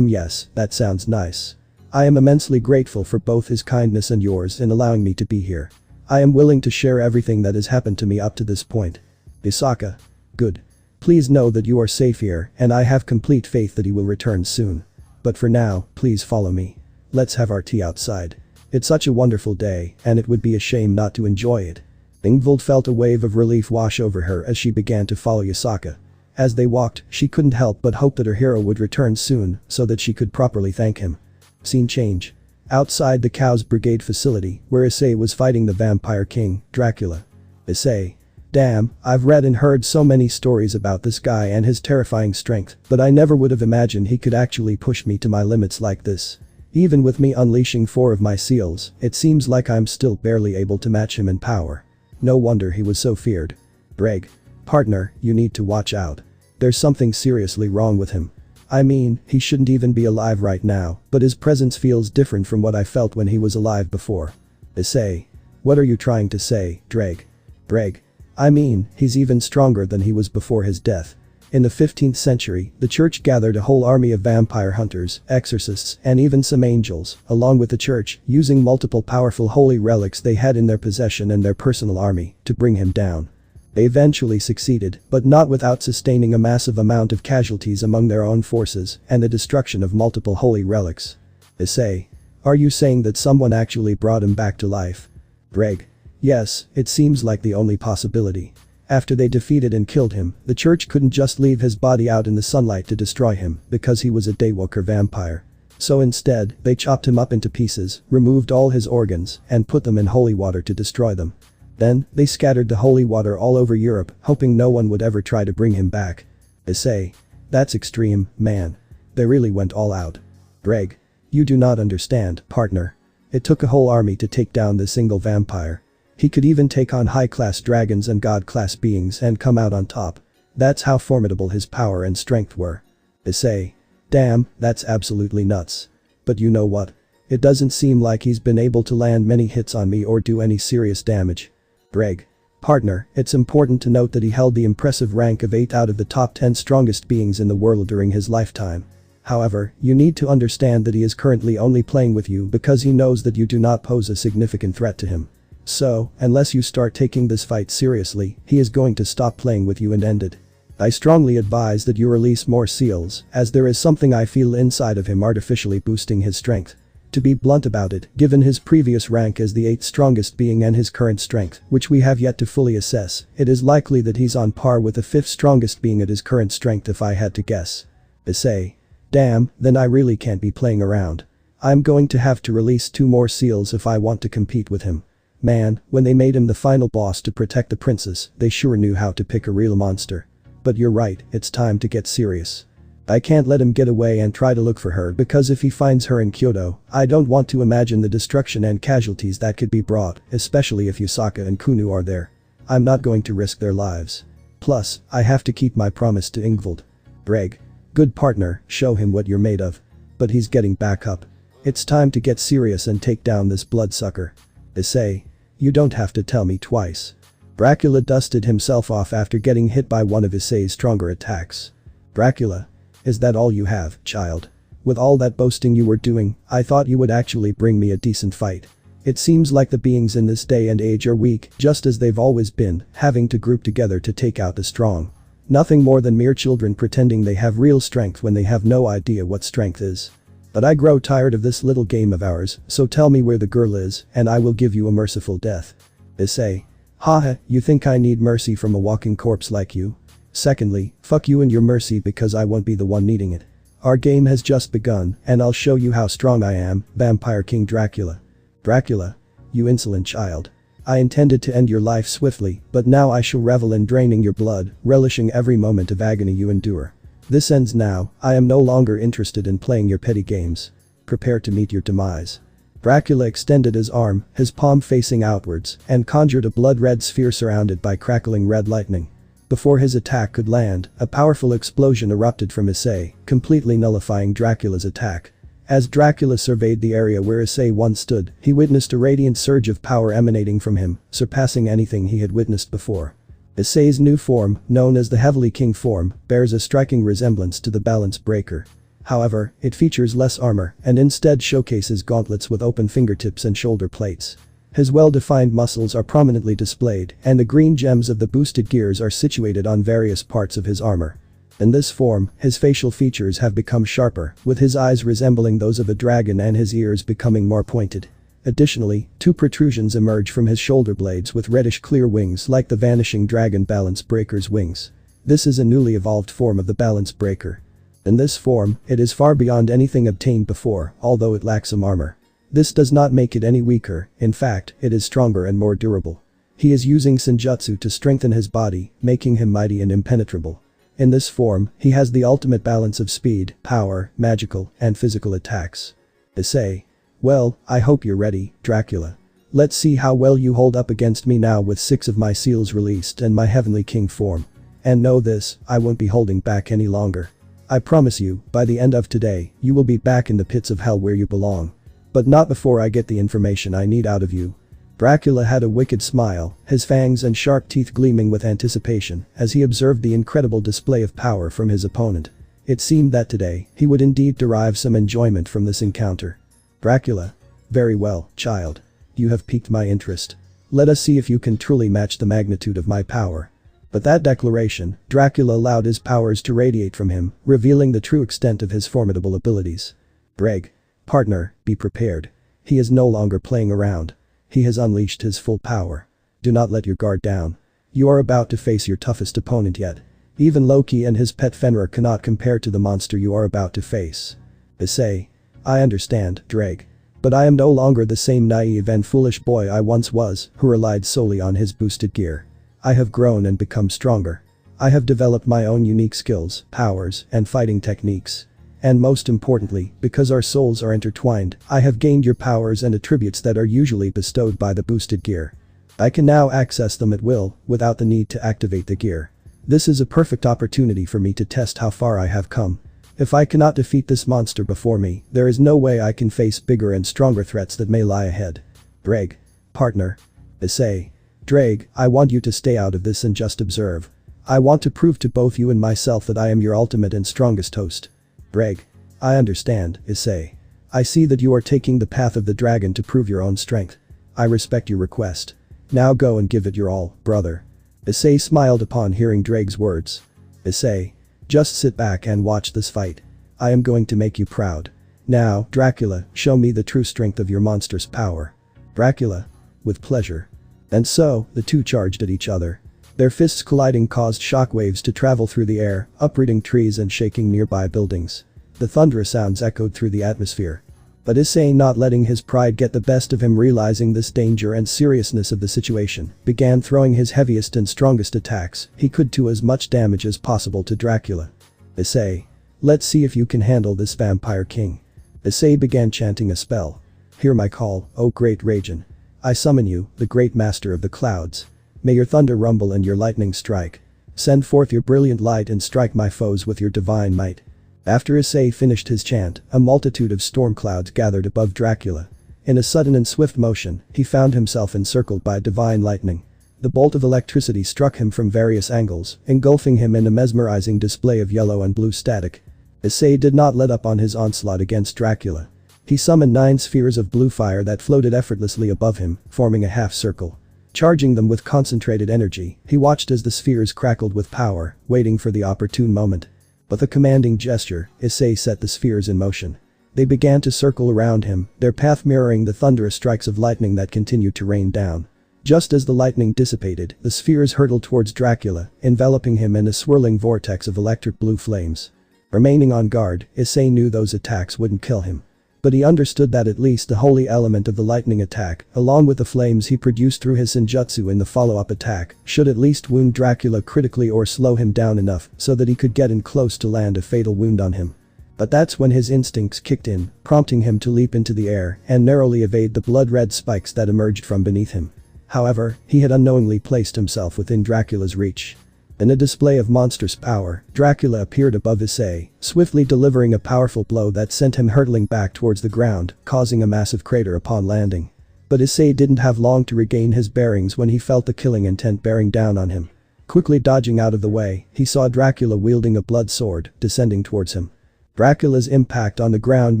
Yes, that sounds nice. I am immensely grateful for both his kindness and yours in allowing me to be here. I am willing to share everything that has happened to me up to this point. Usaka. Good. Please know that you are safe here, and I have complete faith that he will return soon. But for now, please follow me. Let's have our tea outside. It's such a wonderful day, and it would be a shame not to enjoy it. Ingvild felt a wave of relief wash over her as she began to follow Usaka. As they walked, she couldn't help but hope that her hero would return soon so that she could properly thank him. Scene change. Outside the Cows Brigade facility, where Issei was fighting the Vampire King, Dracula. Issei. Damn, I've read and heard so many stories about this guy and his terrifying strength, but I never would have imagined he could actually push me to my limits like this. Even with me unleashing 4 of my seals, it seems like I'm still barely able to match him in power. No wonder he was so feared. Greg. Partner, you need to watch out. There's something seriously wrong with him. I mean, he shouldn't even be alive right now, but his presence feels different from what I felt when he was alive before. Issei. What are you trying to say, Dreg? Greg. I mean, he's even stronger than he was before his death. In the 15th century, the church gathered a whole army of vampire hunters, exorcists, and even some angels, along with the church, using multiple powerful holy relics they had in their possession and their personal army, to bring him down. They eventually succeeded, but not without sustaining a massive amount of casualties among their own forces and the destruction of multiple holy relics. Issei. Are you saying that someone actually brought him back to life? Greg. Yes, it seems like the only possibility. After they defeated and killed him, the church couldn't just leave his body out in the sunlight to destroy him because he was a daywalker vampire. So instead, they chopped him up into pieces, removed all his organs, and put them in holy water to destroy them. Then, they scattered the holy water all over Europe, hoping no one would ever try to bring him back. Issei. That's extreme, man. They really went all out. Greg. You do not understand, partner. It took a whole army to take down this single vampire. He could even take on high-class dragons and god-class beings and come out on top. That's how formidable his power and strength were. Issei. Damn, that's absolutely nuts. But you know what? It doesn't seem like he's been able to land many hits on me or do any serious damage. Greg. Partner, it's important to note that he held the impressive rank of 8 out of the top 10 strongest beings in the world during his lifetime. However, you need to understand that he is currently only playing with you because he knows that you do not pose a significant threat to him. So, unless you start taking this fight seriously, he is going to stop playing with you and end it. I strongly advise that you release more seals, as there is something I feel inside of him artificially boosting his strength. To be blunt about it, given his previous rank as the 8th strongest being and his current strength, which we have yet to fully assess, it is likely that he's on par with the 5th strongest being at his current strength if I had to guess. Issei. Damn, then I really can't be playing around. I'm going to have to release 2 more seals if I want to compete with him. Man, when they made him the final boss to protect the princess, they sure knew how to pick a real monster. But you're right, it's time to get serious. I can't let him get away and try to look for her because if he finds her in Kyoto, I don't want to imagine the destruction and casualties that could be brought, especially if Yusaka and Kunu are there. I'm not going to risk their lives. Plus, I have to keep my promise to Ingvald. Greg. Good partner, show him what you're made of. But he's getting back up. It's time to get serious and take down this bloodsucker. Issei. You don't have to tell me twice. Dracula dusted himself off after getting hit by one of Issei's stronger attacks. Dracula. Is that all you have, child? With all that boasting you were doing, I thought you would actually bring me a decent fight. It seems like the beings in this day and age are weak, just as they've always been, having to group together to take out the strong. Nothing more than mere children pretending they have real strength when they have no idea what strength is. But I grow tired of this little game of ours, so tell me where the girl is, and I will give you a merciful death. Issei. Haha, you think I need mercy from a walking corpse like you? Secondly, fuck you and your mercy because I won't be the one needing it. Our game has just begun, and I'll show you how strong I am, Vampire King Dracula. Dracula. You insolent child. I intended to end your life swiftly, but now I shall revel in draining your blood, relishing every moment of agony you endure. This ends now, I am no longer interested in playing your petty games. Prepare to meet your demise. Dracula extended his arm, his palm facing outwards, and conjured a blood-red sphere surrounded by crackling red lightning. Before his attack could land, a powerful explosion erupted from Issei, completely nullifying Dracula's attack. As Dracula surveyed the area where Issei once stood, he witnessed a radiant surge of power emanating from him, surpassing anything he had witnessed before. Issei's new form, known as the Heavily King form, bears a striking resemblance to the Balance Breaker. However, it features less armor and instead showcases gauntlets with open fingertips and shoulder plates. His well-defined muscles are prominently displayed, and the green gems of the boosted gears are situated on various parts of his armor. In this form, his facial features have become sharper, with his eyes resembling those of a dragon and his ears becoming more pointed. Additionally, two protrusions emerge from his shoulder blades with reddish clear wings like the vanishing dragon Balance Breaker's wings. This is a newly evolved form of the Balance Breaker. In this form, it is far beyond anything obtained before, although it lacks some armor. This does not make it any weaker, in fact, it is stronger and more durable. He is using Senjutsu to strengthen his body, making him mighty and impenetrable. In this form, he has the ultimate balance of speed, power, magical, and physical attacks. Issei. Well, I hope you're ready, Dracula. Let's see how well you hold up against me now with 6 of my seals released and my Heavenly King form. And know this, I won't be holding back any longer. I promise you, by the end of today, you will be back in the pits of hell where you belong. But not before I get the information I need out of you. Dracula had a wicked smile, his fangs and sharp teeth gleaming with anticipation as he observed the incredible display of power from his opponent. It seemed that today, he would indeed derive some enjoyment from this encounter. Dracula. Very well, child. You have piqued my interest. Let us see if you can truly match the magnitude of my power. But that declaration, Dracula allowed his powers to radiate from him, revealing the true extent of his formidable abilities. Greg. Partner, be prepared. He is no longer playing around. He has unleashed his full power. Do not let your guard down. You are about to face your toughest opponent yet. Even Loki and his pet Fenrir cannot compare to the monster you are about to face. Issei. I understand, Drake. But I am no longer the same naive and foolish boy I once was, who relied solely on his boosted gear. I have grown and become stronger. I have developed my own unique skills, powers, and fighting techniques. And most importantly, because our souls are intertwined, I have gained your powers and attributes that are usually bestowed by the boosted gear. I can now access them at will, without the need to activate the gear. This is a perfect opportunity for me to test how far I have come. If I cannot defeat this monster before me, there is no way I can face bigger and stronger threats that may lie ahead. Drake. Partner. Issei. Drake, I want you to stay out of this and just observe. I want to prove to both you and myself that I am your ultimate and strongest host. Drake. I understand, Issei. I see that you are taking the path of the dragon to prove your own strength. I respect your request. Now go and give it your all, brother. Issei smiled upon hearing Drake's words. Issei. Just sit back and watch this fight. I am going to make you proud. Now, Dracula, show me the true strength of your monster's power. Dracula. With pleasure. And so, the two charged at each other. Their fists colliding caused shockwaves to travel through the air, uprooting trees and shaking nearby buildings. The thunderous sounds echoed through the atmosphere. But Issei, not letting his pride get the best of him, realizing this danger and seriousness of the situation, began throwing his heaviest and strongest attacks he could to as much damage as possible to Dracula. Issei. Let's see if you can handle this vampire king. Issei began chanting a spell. Hear my call, O great Raijin. I summon you, the great master of the clouds. May your thunder rumble and your lightning strike. Send forth your brilliant light and strike my foes with your divine might. After Issei finished his chant, a multitude of storm clouds gathered above Dracula. In a sudden and swift motion, he found himself encircled by divine lightning. The bolt of electricity struck him from various angles, engulfing him in a mesmerizing display of yellow and blue static. Issei did not let up on his onslaught against Dracula. He summoned 9 spheres of blue fire that floated effortlessly above him, forming a half circle. Charging them with concentrated energy, he watched as the spheres crackled with power, waiting for the opportune moment. With a commanding gesture, Issei set the spheres in motion. They began to circle around him, their path mirroring the thunderous strikes of lightning that continued to rain down. Just as the lightning dissipated, the spheres hurtled towards Dracula, enveloping him in a swirling vortex of electric blue flames. Remaining on guard, Issei knew those attacks wouldn't kill him. But he understood that at least the holy element of the lightning attack, along with the flames he produced through his senjutsu in the follow-up attack, should at least wound Dracula critically or slow him down enough so that he could get in close to land a fatal wound on him. But that's when his instincts kicked in, prompting him to leap into the air and narrowly evade the blood-red spikes that emerged from beneath him. However, he had unknowingly placed himself within Dracula's reach. In a display of monstrous power, Dracula appeared above Issei, swiftly delivering a powerful blow that sent him hurtling back towards the ground, causing a massive crater upon landing. But Issei didn't have long to regain his bearings when he felt the killing intent bearing down on him. Quickly dodging out of the way, he saw Dracula wielding a blood sword, descending towards him. Dracula's impact on the ground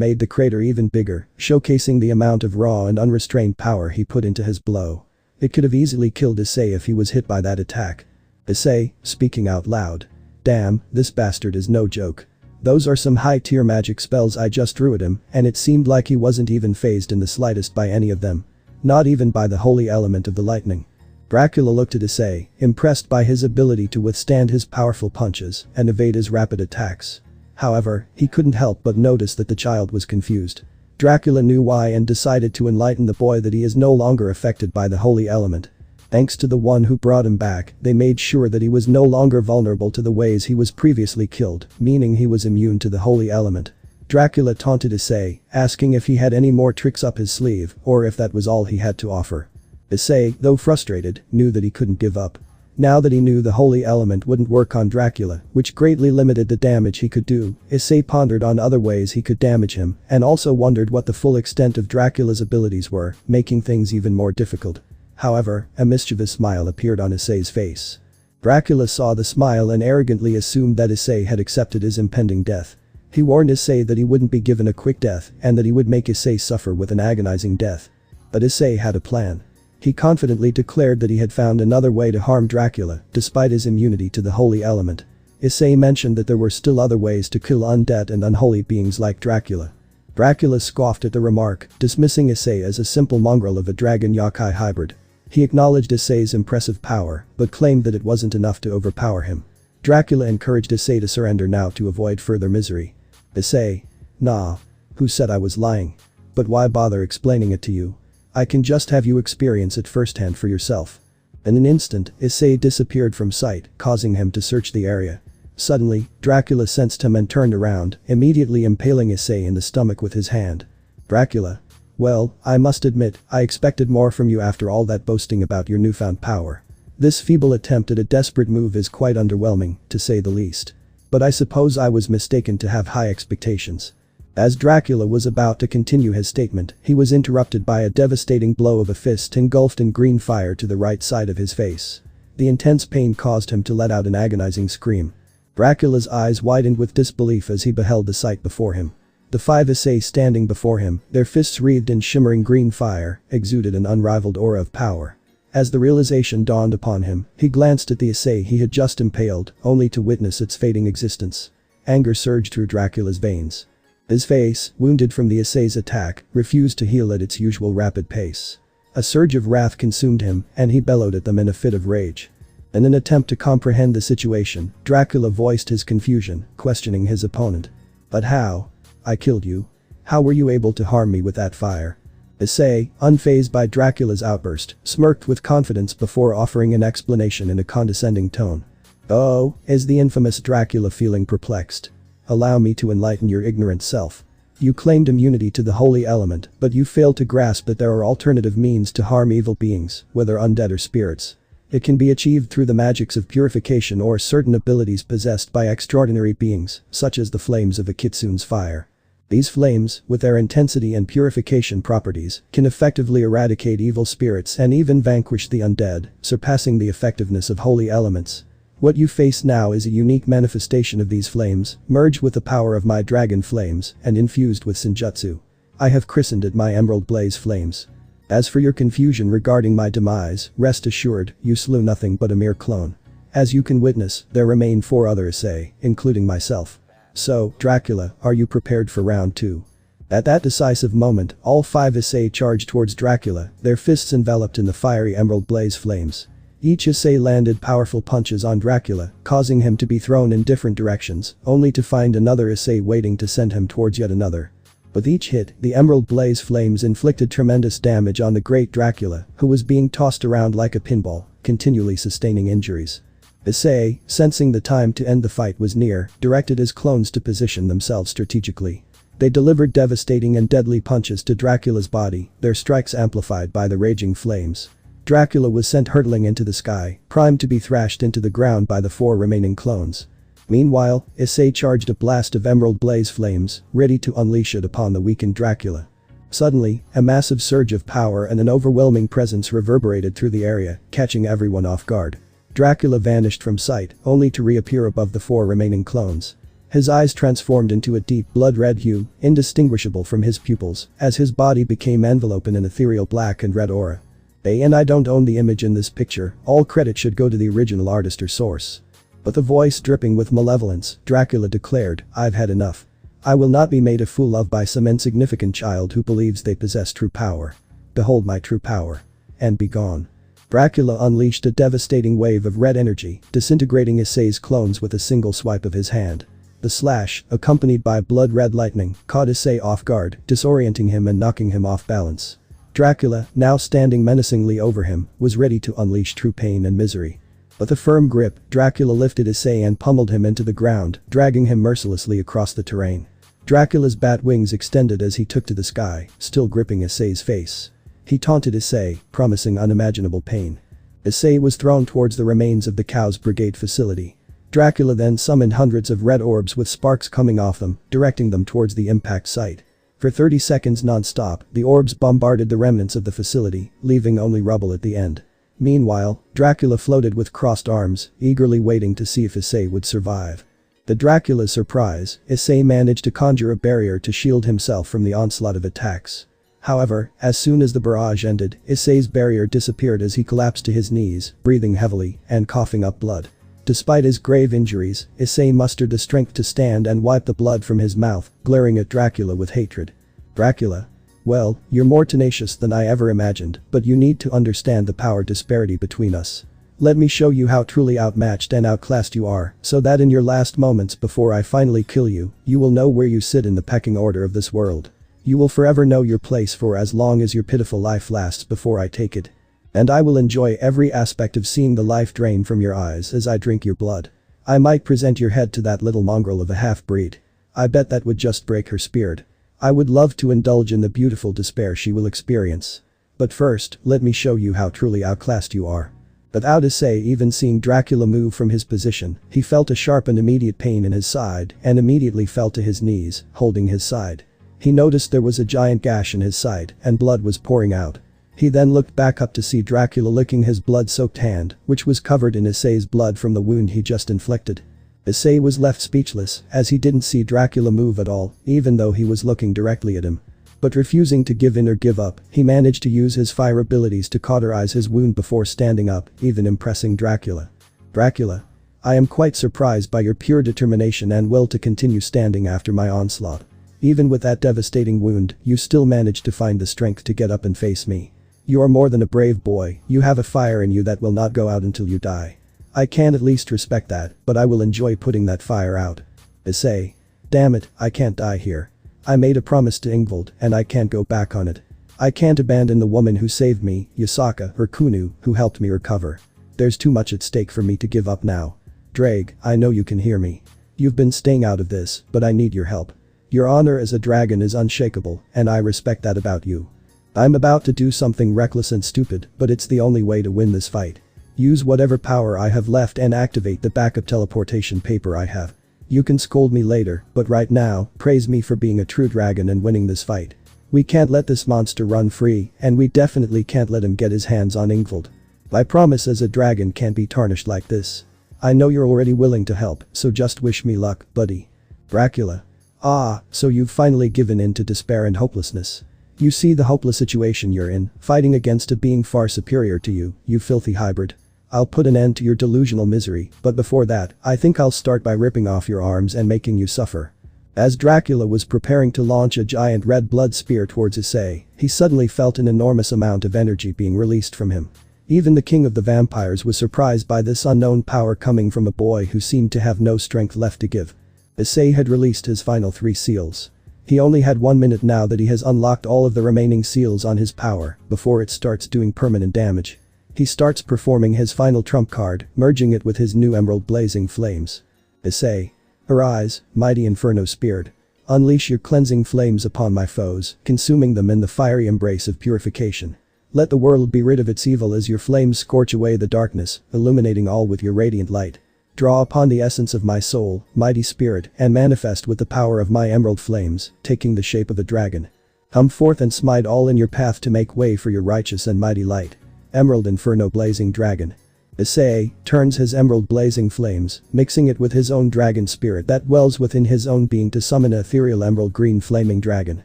made the crater even bigger, showcasing the amount of raw and unrestrained power he put into his blow. It could have easily killed Issei if he was hit by that attack. Issei, speaking out loud. Damn, this bastard is no joke. Those are some high-tier magic spells I just threw at him, and it seemed like he wasn't even fazed in the slightest by any of them. Not even by the holy element of the lightning. Dracula looked at Issei, impressed by his ability to withstand his powerful punches and evade his rapid attacks. However, he couldn't help but notice that the child was confused. Dracula knew why and decided to enlighten the boy that he is no longer affected by the holy element. Thanks to the one who brought him back, they made sure that he was no longer vulnerable to the ways he was previously killed, meaning he was immune to the holy element. Dracula taunted Issei, asking if he had any more tricks up his sleeve or if that was all he had to offer. Issei, though frustrated, knew that he couldn't give up. Now that he knew the holy element wouldn't work on Dracula, which greatly limited the damage he could do, Issei pondered on other ways he could damage him and also wondered what the full extent of Dracula's abilities were, making things even more difficult. However, a mischievous smile appeared on Issei's face. Dracula saw the smile and arrogantly assumed that Issei had accepted his impending death. He warned Issei that he wouldn't be given a quick death and that he would make Issei suffer with an agonizing death. But Issei had a plan. He confidently declared that he had found another way to harm Dracula, despite his immunity to the holy element. Issei mentioned that there were still other ways to kill undead and unholy beings like Dracula. Dracula scoffed at the remark, dismissing Issei as a simple mongrel of a dragon yokai hybrid. He acknowledged Issei's impressive power, but claimed that it wasn't enough to overpower him. Dracula encouraged Issei to surrender now to avoid further misery. Issei. Nah. Who said I was lying? But why bother explaining it to you? I can just have you experience it firsthand for yourself. In an instant, Issei disappeared from sight, causing him to search the area. Suddenly, Dracula sensed him and turned around, immediately impaling Issei in the stomach with his hand. Dracula. Well, I must admit, I expected more from you after all that boasting about your newfound power. This feeble attempt at a desperate move is quite underwhelming, to say the least. But I suppose I was mistaken to have high expectations. As Dracula was about to continue his statement, he was interrupted by a devastating blow of a fist engulfed in green fire to the right side of his face. The intense pain caused him to let out an agonizing scream. Dracula's eyes widened with disbelief as he beheld the sight before him. The 5 Issei standing before him, their fists wreathed in shimmering green fire, exuded an unrivaled aura of power. As the realization dawned upon him, he glanced at the Issei he had just impaled, only to witness its fading existence. Anger surged through Dracula's veins. His face, wounded from the Issei's attack, refused to heal at its usual rapid pace. A surge of wrath consumed him, and he bellowed at them in a fit of rage. In an attempt to comprehend the situation, Dracula voiced his confusion, questioning his opponent. But how? I killed you. How were you able to harm me with that fire? Issei, unfazed by Dracula's outburst, smirked with confidence before offering an explanation in a condescending tone. Oh, is the infamous Dracula feeling perplexed? Allow me to enlighten your ignorant self. You claimed immunity to the holy element, but you failed to grasp that there are alternative means to harm evil beings, whether undead or spirits. It can be achieved through the magics of purification or certain abilities possessed by extraordinary beings, such as the flames of a kitsune's fire. These flames, with their intensity and purification properties, can effectively eradicate evil spirits and even vanquish the undead, surpassing the effectiveness of holy elements. What you face now is a unique manifestation of these flames, merged with the power of my dragon flames and infused with senjutsu. I have christened it my Emerald Blaze Flames. As for your confusion regarding my demise, rest assured, you slew nothing but a mere clone. As you can witness, there remain 4 other Issei, including myself. So, Dracula, are you prepared for round 2? At that decisive moment, all 5 Issei charged towards Dracula, their fists enveloped in the fiery Emerald Blaze Flames. Each Issei landed powerful punches on Dracula, causing him to be thrown in different directions, only to find another Issei waiting to send him towards yet another. With each hit, the Emerald Blaze Flames inflicted tremendous damage on the great Dracula, who was being tossed around like a pinball, continually sustaining injuries. Issei, sensing the time to end the fight was near, directed his clones to position themselves strategically. They delivered devastating and deadly punches to Dracula's body, their strikes amplified by the raging flames. Dracula was sent hurtling into the sky, primed to be thrashed into the ground by the 4 remaining clones. Meanwhile, Issei charged a blast of Emerald Blaze Flames, ready to unleash it upon the weakened Dracula. Suddenly, a massive surge of power and an overwhelming presence reverberated through the area, catching everyone off guard. Dracula vanished from sight, only to reappear above the 4 remaining clones. His eyes transformed into a deep blood-red hue, indistinguishable from his pupils, as his body became enveloped in an ethereal black and red aura. And I don't own the image in this picture, all credit should go to the original artist or source. But the voice dripping with malevolence, Dracula declared, I've had enough. I will not be made a fool of by some insignificant child who believes they possess true power. Behold my true power. And be gone. Dracula unleashed a devastating wave of red energy, disintegrating Issei's clones with a single swipe of his hand. The slash, accompanied by blood-red lightning, caught Issei off guard, disorienting him and knocking him off balance. Dracula, now standing menacingly over him, was ready to unleash true pain and misery. With a firm grip, Dracula lifted Issei and pummeled him into the ground, dragging him mercilessly across the terrain. Dracula's bat wings extended as he took to the sky, still gripping Issei's face. He taunted Issei, promising unimaginable pain. Issei was thrown towards the remains of the Cow's Brigade facility. Dracula then summoned hundreds of red orbs with sparks coming off them, directing them towards the impact site. For 30 seconds non-stop, the orbs bombarded the remnants of the facility, leaving only rubble at the end. Meanwhile, Dracula floated with crossed arms, eagerly waiting to see if Issei would survive. To Dracula's surprise, Issei managed to conjure a barrier to shield himself from the onslaught of attacks. However, as soon as the barrage ended, Issei's barrier disappeared as he collapsed to his knees, breathing heavily and coughing up blood. Despite his grave injuries, Issei mustered the strength to stand and wipe the blood from his mouth, glaring at Dracula with hatred. Dracula? Well, you're more tenacious than I ever imagined, but you need to understand the power disparity between us. Let me show you how truly outmatched and outclassed you are, so that in your last moments before I finally kill you, you will know where you sit in the pecking order of this world. You will forever know your place for as long as your pitiful life lasts before I take it. And I will enjoy every aspect of seeing the life drain from your eyes as I drink your blood. I might present your head to that little mongrel of a half-breed. I bet that would just break her spirit. I would love to indulge in the beautiful despair she will experience. But first, let me show you how truly outclassed you are. Without Issei even seeing Dracula move from his position, he felt a sharp and immediate pain in his side and immediately fell to his knees, holding his side. He noticed there was a giant gash in his side and blood was pouring out. He then looked back up to see Dracula licking his blood-soaked hand, which was covered in Issei's blood from the wound he just inflicted. Issei was left speechless as he didn't see Dracula move at all, even though he was looking directly at him. But refusing to give in or give up, he managed to use his fire abilities to cauterize his wound before standing up, even impressing Dracula. Dracula. I am quite surprised by your pure determination and will to continue standing after my onslaught. Even with that devastating wound, you still managed to find the strength to get up and face me. You are more than a brave boy, you have a fire in you that will not go out until you die. I can at least respect that, but I will enjoy putting that fire out. Issei. Damn it, I can't die here. I made a promise to Ingvald and I can't go back on it. I can't abandon the woman who saved me, Yasaka, or Kunu, who helped me recover. There's too much at stake for me to give up now. Drake, I know you can hear me. You've been staying out of this, but I need your help. Your honor as a dragon is unshakable, and I respect that about you. I'm about to do something reckless and stupid, but it's the only way to win this fight. Use whatever power I have left and activate the backup teleportation paper I have. You can scold me later, but right now, praise me for being a true dragon and winning this fight. We can't let this monster run free, and we definitely can't let him get his hands on Ingvald. My promise as a dragon can't be tarnished like this. I know you're already willing to help, so just wish me luck, buddy. Dracula. Ah, so you've finally given in to despair and hopelessness. You see the hopeless situation you're in, fighting against a being far superior to you, you filthy hybrid. I'll put an end to your delusional misery, but before that, I think I'll start by ripping off your arms and making you suffer. As Dracula was preparing to launch a giant red blood spear towards Issei, he suddenly felt an enormous amount of energy being released from him. Even the king of the vampires was surprised by this unknown power coming from a boy who seemed to have no strength left to give. Issei had released his final 3 seals. He only had 1 minute now that he has unlocked all of the remaining seals on his power before it starts doing permanent damage. He starts performing his final trump card, merging it with his new emerald blazing flames. Issei. Arise, mighty inferno spirit. Unleash your cleansing flames upon my foes, consuming them in the fiery embrace of purification. Let the world be rid of its evil as your flames scorch away the darkness, illuminating all with your radiant light. Draw upon the essence of my soul, mighty spirit, and manifest with the power of my emerald flames, taking the shape of a dragon. Come forth and smite all in your path to make way for your righteous and mighty light. Emerald Inferno Blazing Dragon. Issei turns his emerald blazing flames, mixing it with his own dragon spirit that wells within his own being to summon an ethereal emerald green flaming dragon.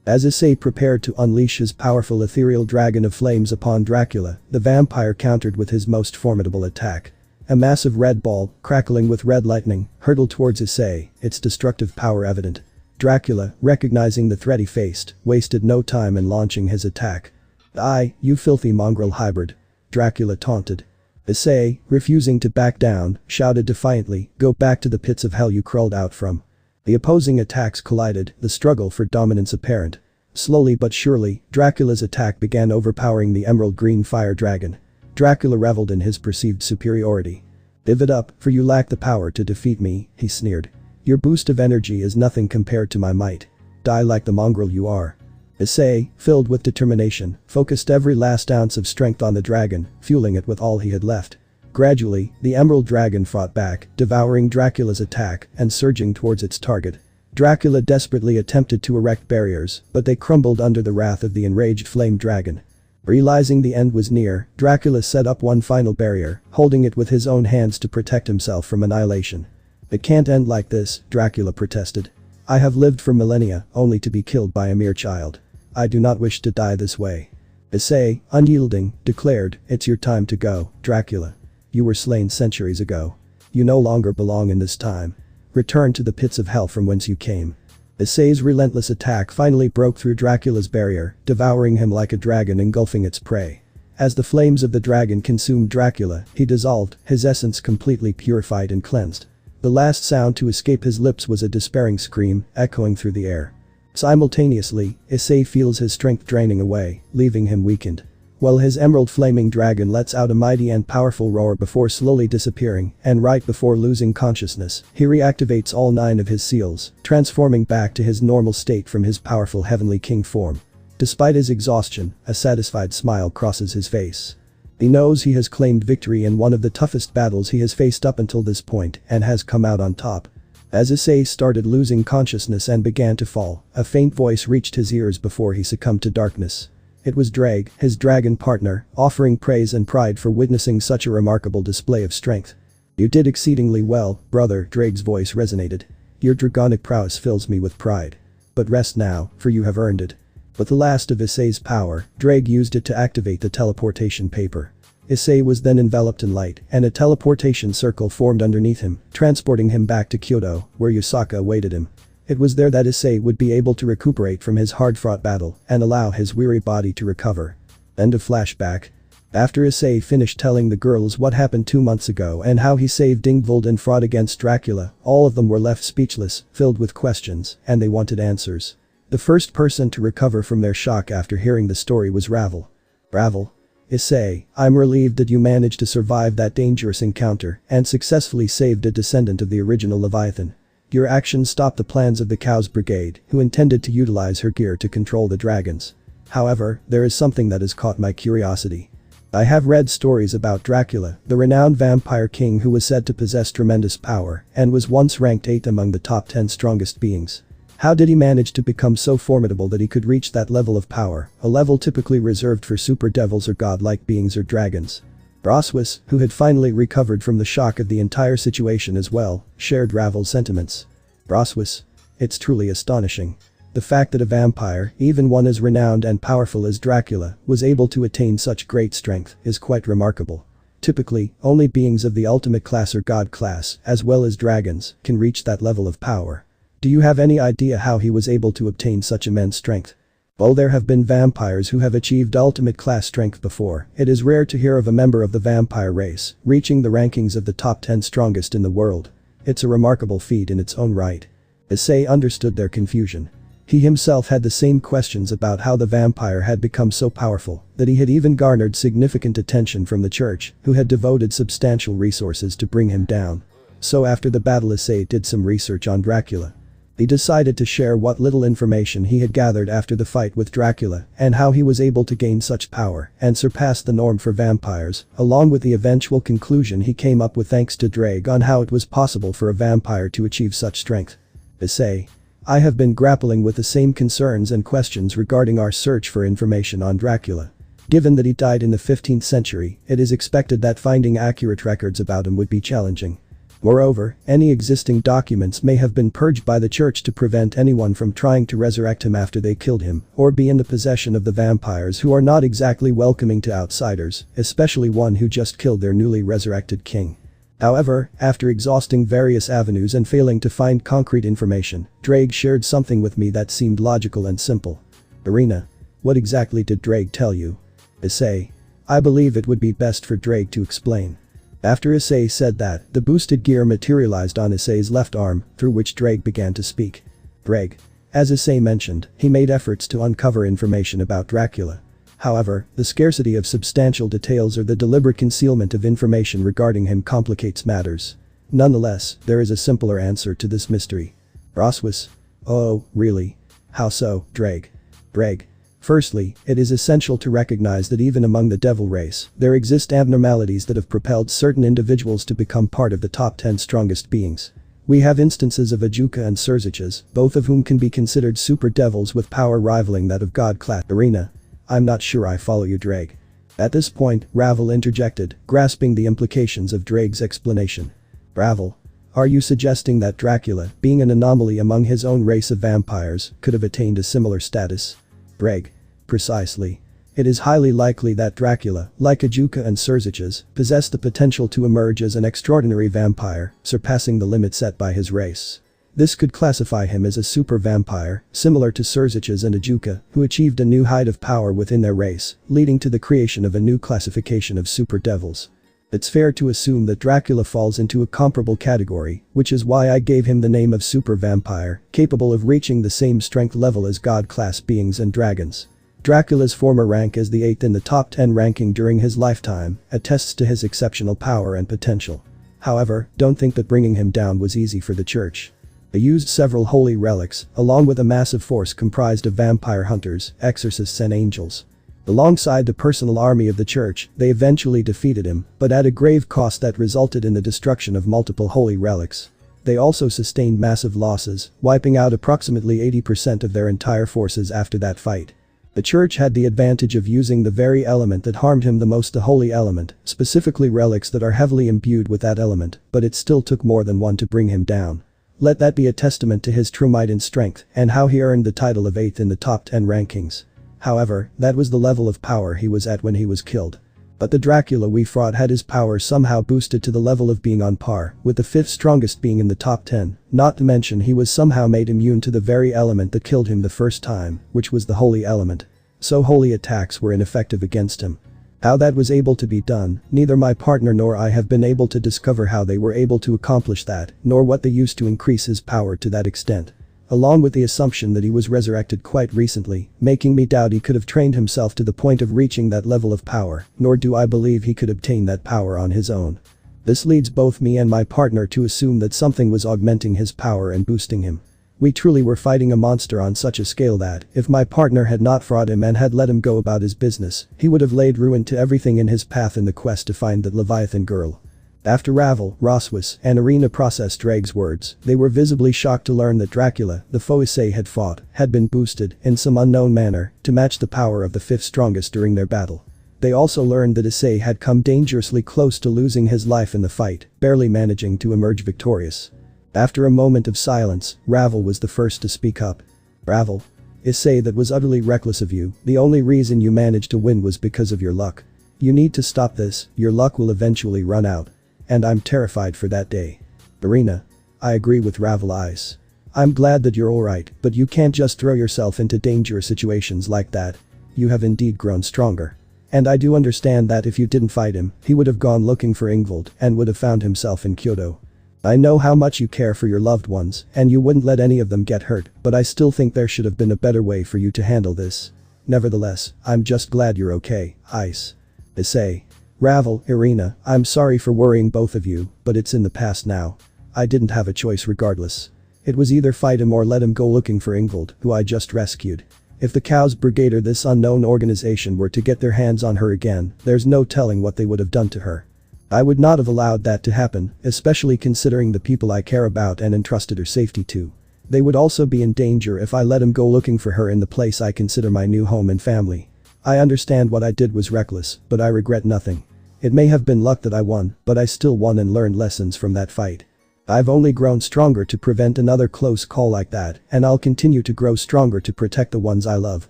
As Issei prepared to unleash his powerful ethereal dragon of flames upon Dracula, the vampire countered with his most formidable attack. A massive red ball, crackling with red lightning, hurtled towards Issei, its destructive power evident. Dracula, recognizing the threat he faced, wasted no time in launching his attack. "Die, you filthy mongrel hybrid," Dracula taunted. Issei, refusing to back down, shouted defiantly, "Go back to the pits of hell you crawled out from." The opposing attacks collided, the struggle for dominance apparent. Slowly but surely, Dracula's attack began overpowering the emerald green fire dragon. Dracula reveled in his perceived superiority. "Give it up, for you lack the power to defeat me," he sneered. "Your boost of energy is nothing compared to my might. Die like the mongrel you are." Issei, filled with determination, focused every last ounce of strength on the dragon, fueling it with all he had left. Gradually, the emerald dragon fought back, devouring Dracula's attack and surging towards its target. Dracula desperately attempted to erect barriers, but they crumbled under the wrath of the enraged flame dragon. Realizing the end was near, Dracula set up one final barrier, holding it with his own hands to protect himself from annihilation. "It can't end like this," Dracula protested. "I have lived for millennia, only to be killed by a mere child. I do not wish to die this way." Issei, unyielding, declared, "It's your time to go, Dracula. You were slain centuries ago. You no longer belong in this time. Return to the pits of hell from whence you came." Issei's relentless attack finally broke through Dracula's barrier, devouring him like a dragon engulfing its prey. As the flames of the dragon consumed Dracula, he dissolved, his essence completely purified and cleansed. The last sound to escape his lips was a despairing scream, echoing through the air. Simultaneously, Issei feels his strength draining away, leaving him weakened. While his emerald flaming dragon lets out a mighty and powerful roar before slowly disappearing, and right before losing consciousness, he reactivates all 9 of his seals, transforming back to his normal state from his powerful heavenly king form. Despite his exhaustion, a satisfied smile crosses his face. He knows he has claimed victory in one of the toughest battles he has faced up until this point and has come out on top. As Issei started losing consciousness and began to fall, a faint voice reached his ears before he succumbed to darkness. It was Drake, his dragon partner, offering praise and pride for witnessing such a remarkable display of strength. "You did exceedingly well, brother," Drake's voice resonated. "Your dragonic prowess fills me with pride. But rest now, for you have earned it." With the last of Issei's power, Drake used it to activate the teleportation paper. Issei was then enveloped in light, and a teleportation circle formed underneath him, transporting him back to Kyoto, where Yasaka awaited him. It was there that Issei would be able to recuperate from his hard-fought battle and allow his weary body to recover. End of flashback. After Issei finished telling the girls what happened 2 months ago and how he saved Ingvald and fought against Dracula, all of them were left speechless, filled with questions, and they wanted answers. The first person to recover from their shock after hearing the story was Ravel. Ravel. Issei, I'm relieved that you managed to survive that dangerous encounter and successfully saved a descendant of the original Leviathan. Your actions stopped the plans of the Cow's Brigade, who intended to utilize her gear to control the dragons. However, there is something that has caught my curiosity. I have read stories about Dracula, the renowned vampire king who was said to possess tremendous power and was once ranked 8th among the top 10 strongest beings. How did he manage to become so formidable that he could reach that level of power, a level typically reserved for super devils or godlike beings or dragons? Rias, who had finally recovered from the shock of the entire situation as well, shared Ravel's sentiments. Rias. It's truly astonishing. The fact that a vampire, even one as renowned and powerful as Dracula, was able to attain such great strength is quite remarkable. Typically, only beings of the ultimate class or god class, as well as dragons, can reach that level of power. Do you have any idea how he was able to obtain such immense strength? While there have been vampires who have achieved ultimate class strength before, it is rare to hear of a member of the vampire race reaching the rankings of the top 10 strongest in the world. It's a remarkable feat in its own right. Issei understood their confusion. He himself had the same questions about how the vampire had become so powerful that he had even garnered significant attention from the church, who had devoted substantial resources to bring him down. So after the battle, Issei did some research on Dracula. He decided to share what little information he had gathered after the fight with Dracula and how he was able to gain such power and surpass the norm for vampires, along with the eventual conclusion he came up with thanks to Drake on how it was possible for a vampire to achieve such strength. Issei. I have been grappling with the same concerns and questions regarding our search for information on Dracula. Given that he died in the 15th century, it is expected that finding accurate records about him would be challenging. Moreover, any existing documents may have been purged by the church to prevent anyone from trying to resurrect him after they killed him, or be in the possession of the vampires who are not exactly welcoming to outsiders, especially one who just killed their newly resurrected king. However, after exhausting various avenues and failing to find concrete information, Drake shared something with me that seemed logical and simple. Arena. What exactly did Drake tell you? Issei. I believe it would be best for Drake to explain. After Issei said that, the boosted gear materialized on Issei's left arm, through which Drake began to speak. Drake. As Issei mentioned, he made efforts to uncover information about Dracula. However, the scarcity of substantial details or the deliberate concealment of information regarding him complicates matters. Nonetheless, there is a simpler answer to this mystery. Rias. Oh, really? How so, Drake? Drake. Firstly, it is essential to recognize that even among the devil race, there exist abnormalities that have propelled certain individuals to become part of the top 10 strongest beings. We have instances of YŌKAI and Surziches, both of whom can be considered super devils with power rivaling that of god-class. Arena. I'm not sure I follow you, Drake. At this point, Ravel interjected, grasping the implications of Drake's explanation. Ravel. Are you suggesting that Dracula, being an anomaly among his own race of vampires, could have attained a similar status? Drake. Precisely. It is highly likely that Dracula, like YŌKAI and Surziches, possessed the potential to emerge as an extraordinary vampire, surpassing the limit set by his race. This could classify him as a super vampire, similar to Surziches and YŌKAI, who achieved a new height of power within their race, leading to the creation of a new classification of super devils. It's fair to assume that Dracula falls into a comparable category, which is why I gave him the name of super vampire, capable of reaching the same strength level as god-class beings and dragons. Dracula's former rank as the 8th in the top 10 ranking during his lifetime attests to his exceptional power and potential. However, don't think that bringing him down was easy for the church. They used several holy relics, along with a massive force comprised of vampire hunters, exorcists and angels. Alongside the personal army of the church, they eventually defeated him, but at a grave cost that resulted in the destruction of multiple holy relics. They also sustained massive losses, wiping out approximately 80% of their entire forces after that fight. The church had the advantage of using the very element that harmed him the most, the holy element, specifically relics that are heavily imbued with that element, but it still took more than one to bring him down. Let that be a testament to his true might and strength and how he earned the title of 8th in the top 10 rankings. However, that was the level of power he was at when he was killed. But the Dracula we fought had his power somehow boosted to the level of being on par with the 5th strongest being in the top 10, not to mention he was somehow made immune to the very element that killed him the first time, which was the holy element. So holy attacks were ineffective against him. How that was able to be done, neither my partner nor I have been able to discover how they were able to accomplish that, nor what they used to increase his power to that extent. along with the assumption that he was resurrected quite recently, making me doubt he could have trained himself to the point of reaching that level of power, nor do I believe he could obtain that power on his own. This leads both me and my partner to assume that something was augmenting his power and boosting him. We truly were fighting a monster on such a scale that, if my partner had not fought him and had let him go about his business, he would have laid ruin to everything in his path in the quest to find that Leviathan girl. After Ravel, Rias, and Irina processed Drake's words, they were visibly shocked to learn that Dracula, the foe Issei had fought, had been boosted, in some unknown manner, to match the power of the fifth strongest during their battle. They also learned that Issei had come dangerously close to losing his life in the fight, barely managing to emerge victorious. After a moment of silence, Ravel was the first to speak up. Ravel. Issei, that was utterly reckless of you, the only reason you managed to win was because of your luck. You need to stop this, your luck will eventually run out. And I'm terrified for that day. Irina. I agree with Ravel eyes. I'm glad that you're alright, but you can't just throw yourself into dangerous situations like that. You have indeed grown stronger. And I do understand that if you didn't fight him, he would have gone looking for Ingvald and would have found himself in Kyoto. I know how much you care for your loved ones, and you wouldn't let any of them get hurt, but I still think there should have been a better way for you to handle this. Nevertheless, I'm just glad you're okay, Ice. Issei. Ravel, Irina, I'm sorry for worrying both of you, but it's in the past now. I didn't have a choice regardless. It was either fight him or let him go looking for Ingvald, who I just rescued. If the Cows Brigade or this unknown organization were to get their hands on her again, there's no telling what they would have done to her. I would not have allowed that to happen, especially considering the people I care about and entrusted her safety to. They would also be in danger if I let him go looking for her in the place I consider my new home and family. I understand what I did was reckless, but I regret nothing. It may have been luck that I won, but I still won and learned lessons from that fight. I've only grown stronger to prevent another close call like that, and I'll continue to grow stronger to protect the ones I love,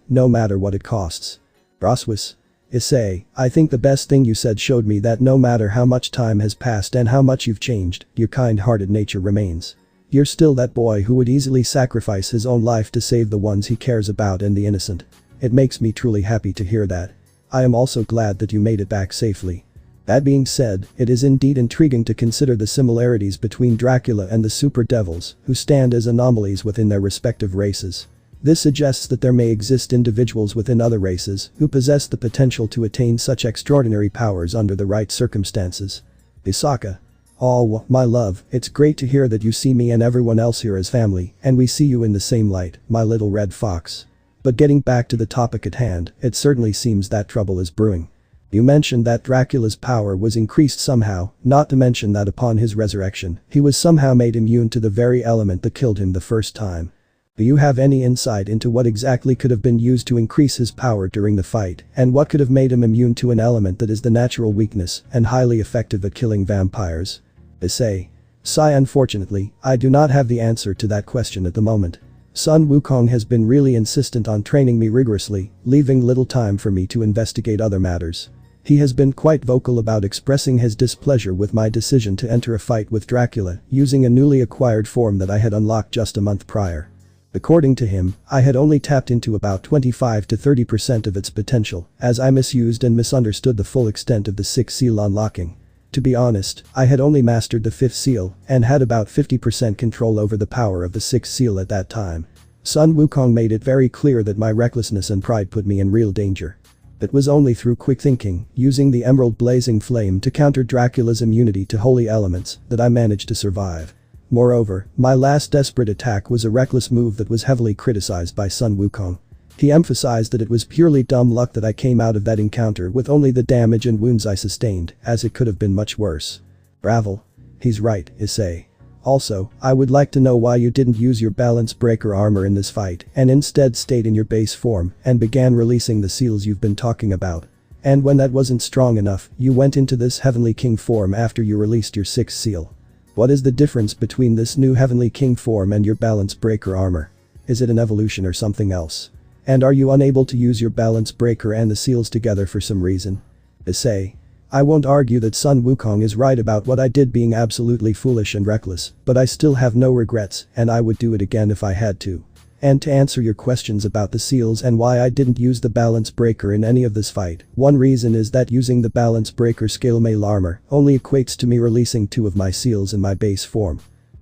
no matter what it costs. Rias. Issei, I think the best thing you said showed me that no matter how much time has passed and how much you've changed, your kind-hearted nature remains. You're still that boy who would easily sacrifice his own life to save the ones he cares about and the innocent. It makes me truly happy to hear that. I am also glad that you made it back safely. That being said, it is indeed intriguing to consider the similarities between Dracula and the super devils, who stand as anomalies within their respective races. This suggests that there may exist individuals within other races who possess the potential to attain such extraordinary powers under the right circumstances. Auka. Oh, my love, it's great to hear that you see me and everyone else here as family, and we see you in the same light, my little red fox. But getting back to the topic at hand, it certainly seems that trouble is brewing. You mentioned that Dracula's power was increased somehow, not to mention that upon his resurrection, he was somehow made immune to the very element that killed him the first time. Do you have any insight into what exactly could have been used to increase his power during the fight, and what could have made him immune to an element that is the natural weakness and highly effective at killing vampires? Issei. Sigh. Unfortunately, I do not have the answer to that question at the moment. Sun Wukong has been really insistent on training me rigorously, leaving little time for me to investigate other matters. He has been quite vocal about expressing his displeasure with my decision to enter a fight with Dracula using a newly acquired form that I had unlocked just a month prior. According to him, I had only tapped into about 25 to 30% of its potential, as I misused and misunderstood the full extent of the 6th seal unlocking. To be honest, I had only mastered the 5th seal and had about 50% control over the power of the 6th seal at that time. Sun Wukong made it very clear that my recklessness and pride put me in real danger. It was only through quick thinking, using the emerald blazing flame to counter Dracula's immunity to holy elements, that I managed to survive. Moreover, my last desperate attack was a reckless move that was heavily criticized by Sun Wukong. He emphasized that it was purely dumb luck that I came out of that encounter with only the damage and wounds I sustained, as it could have been much worse. Ravel. He's right, Issei. Also, I would like to know why you didn't use your balance breaker armor in this fight and instead stayed in your base form and began releasing the seals you've been talking about. And when that wasn't strong enough, you went into this Heavenly King form after you released your 6th seal. What is the difference between this new Heavenly King form and your balance breaker armor? Is it an evolution or something else? And are you unable to use your balance breaker and the seals together for some reason? Issei. I won't argue that Sun Wukong is right about what I did being absolutely foolish and reckless, but I still have no regrets and I would do it again if I had to. And to answer your questions about the seals and why I didn't use the balance breaker in any of this fight, one reason is that using the balance breaker scale mail armor only equates to me releasing 2 of my seals in my base form.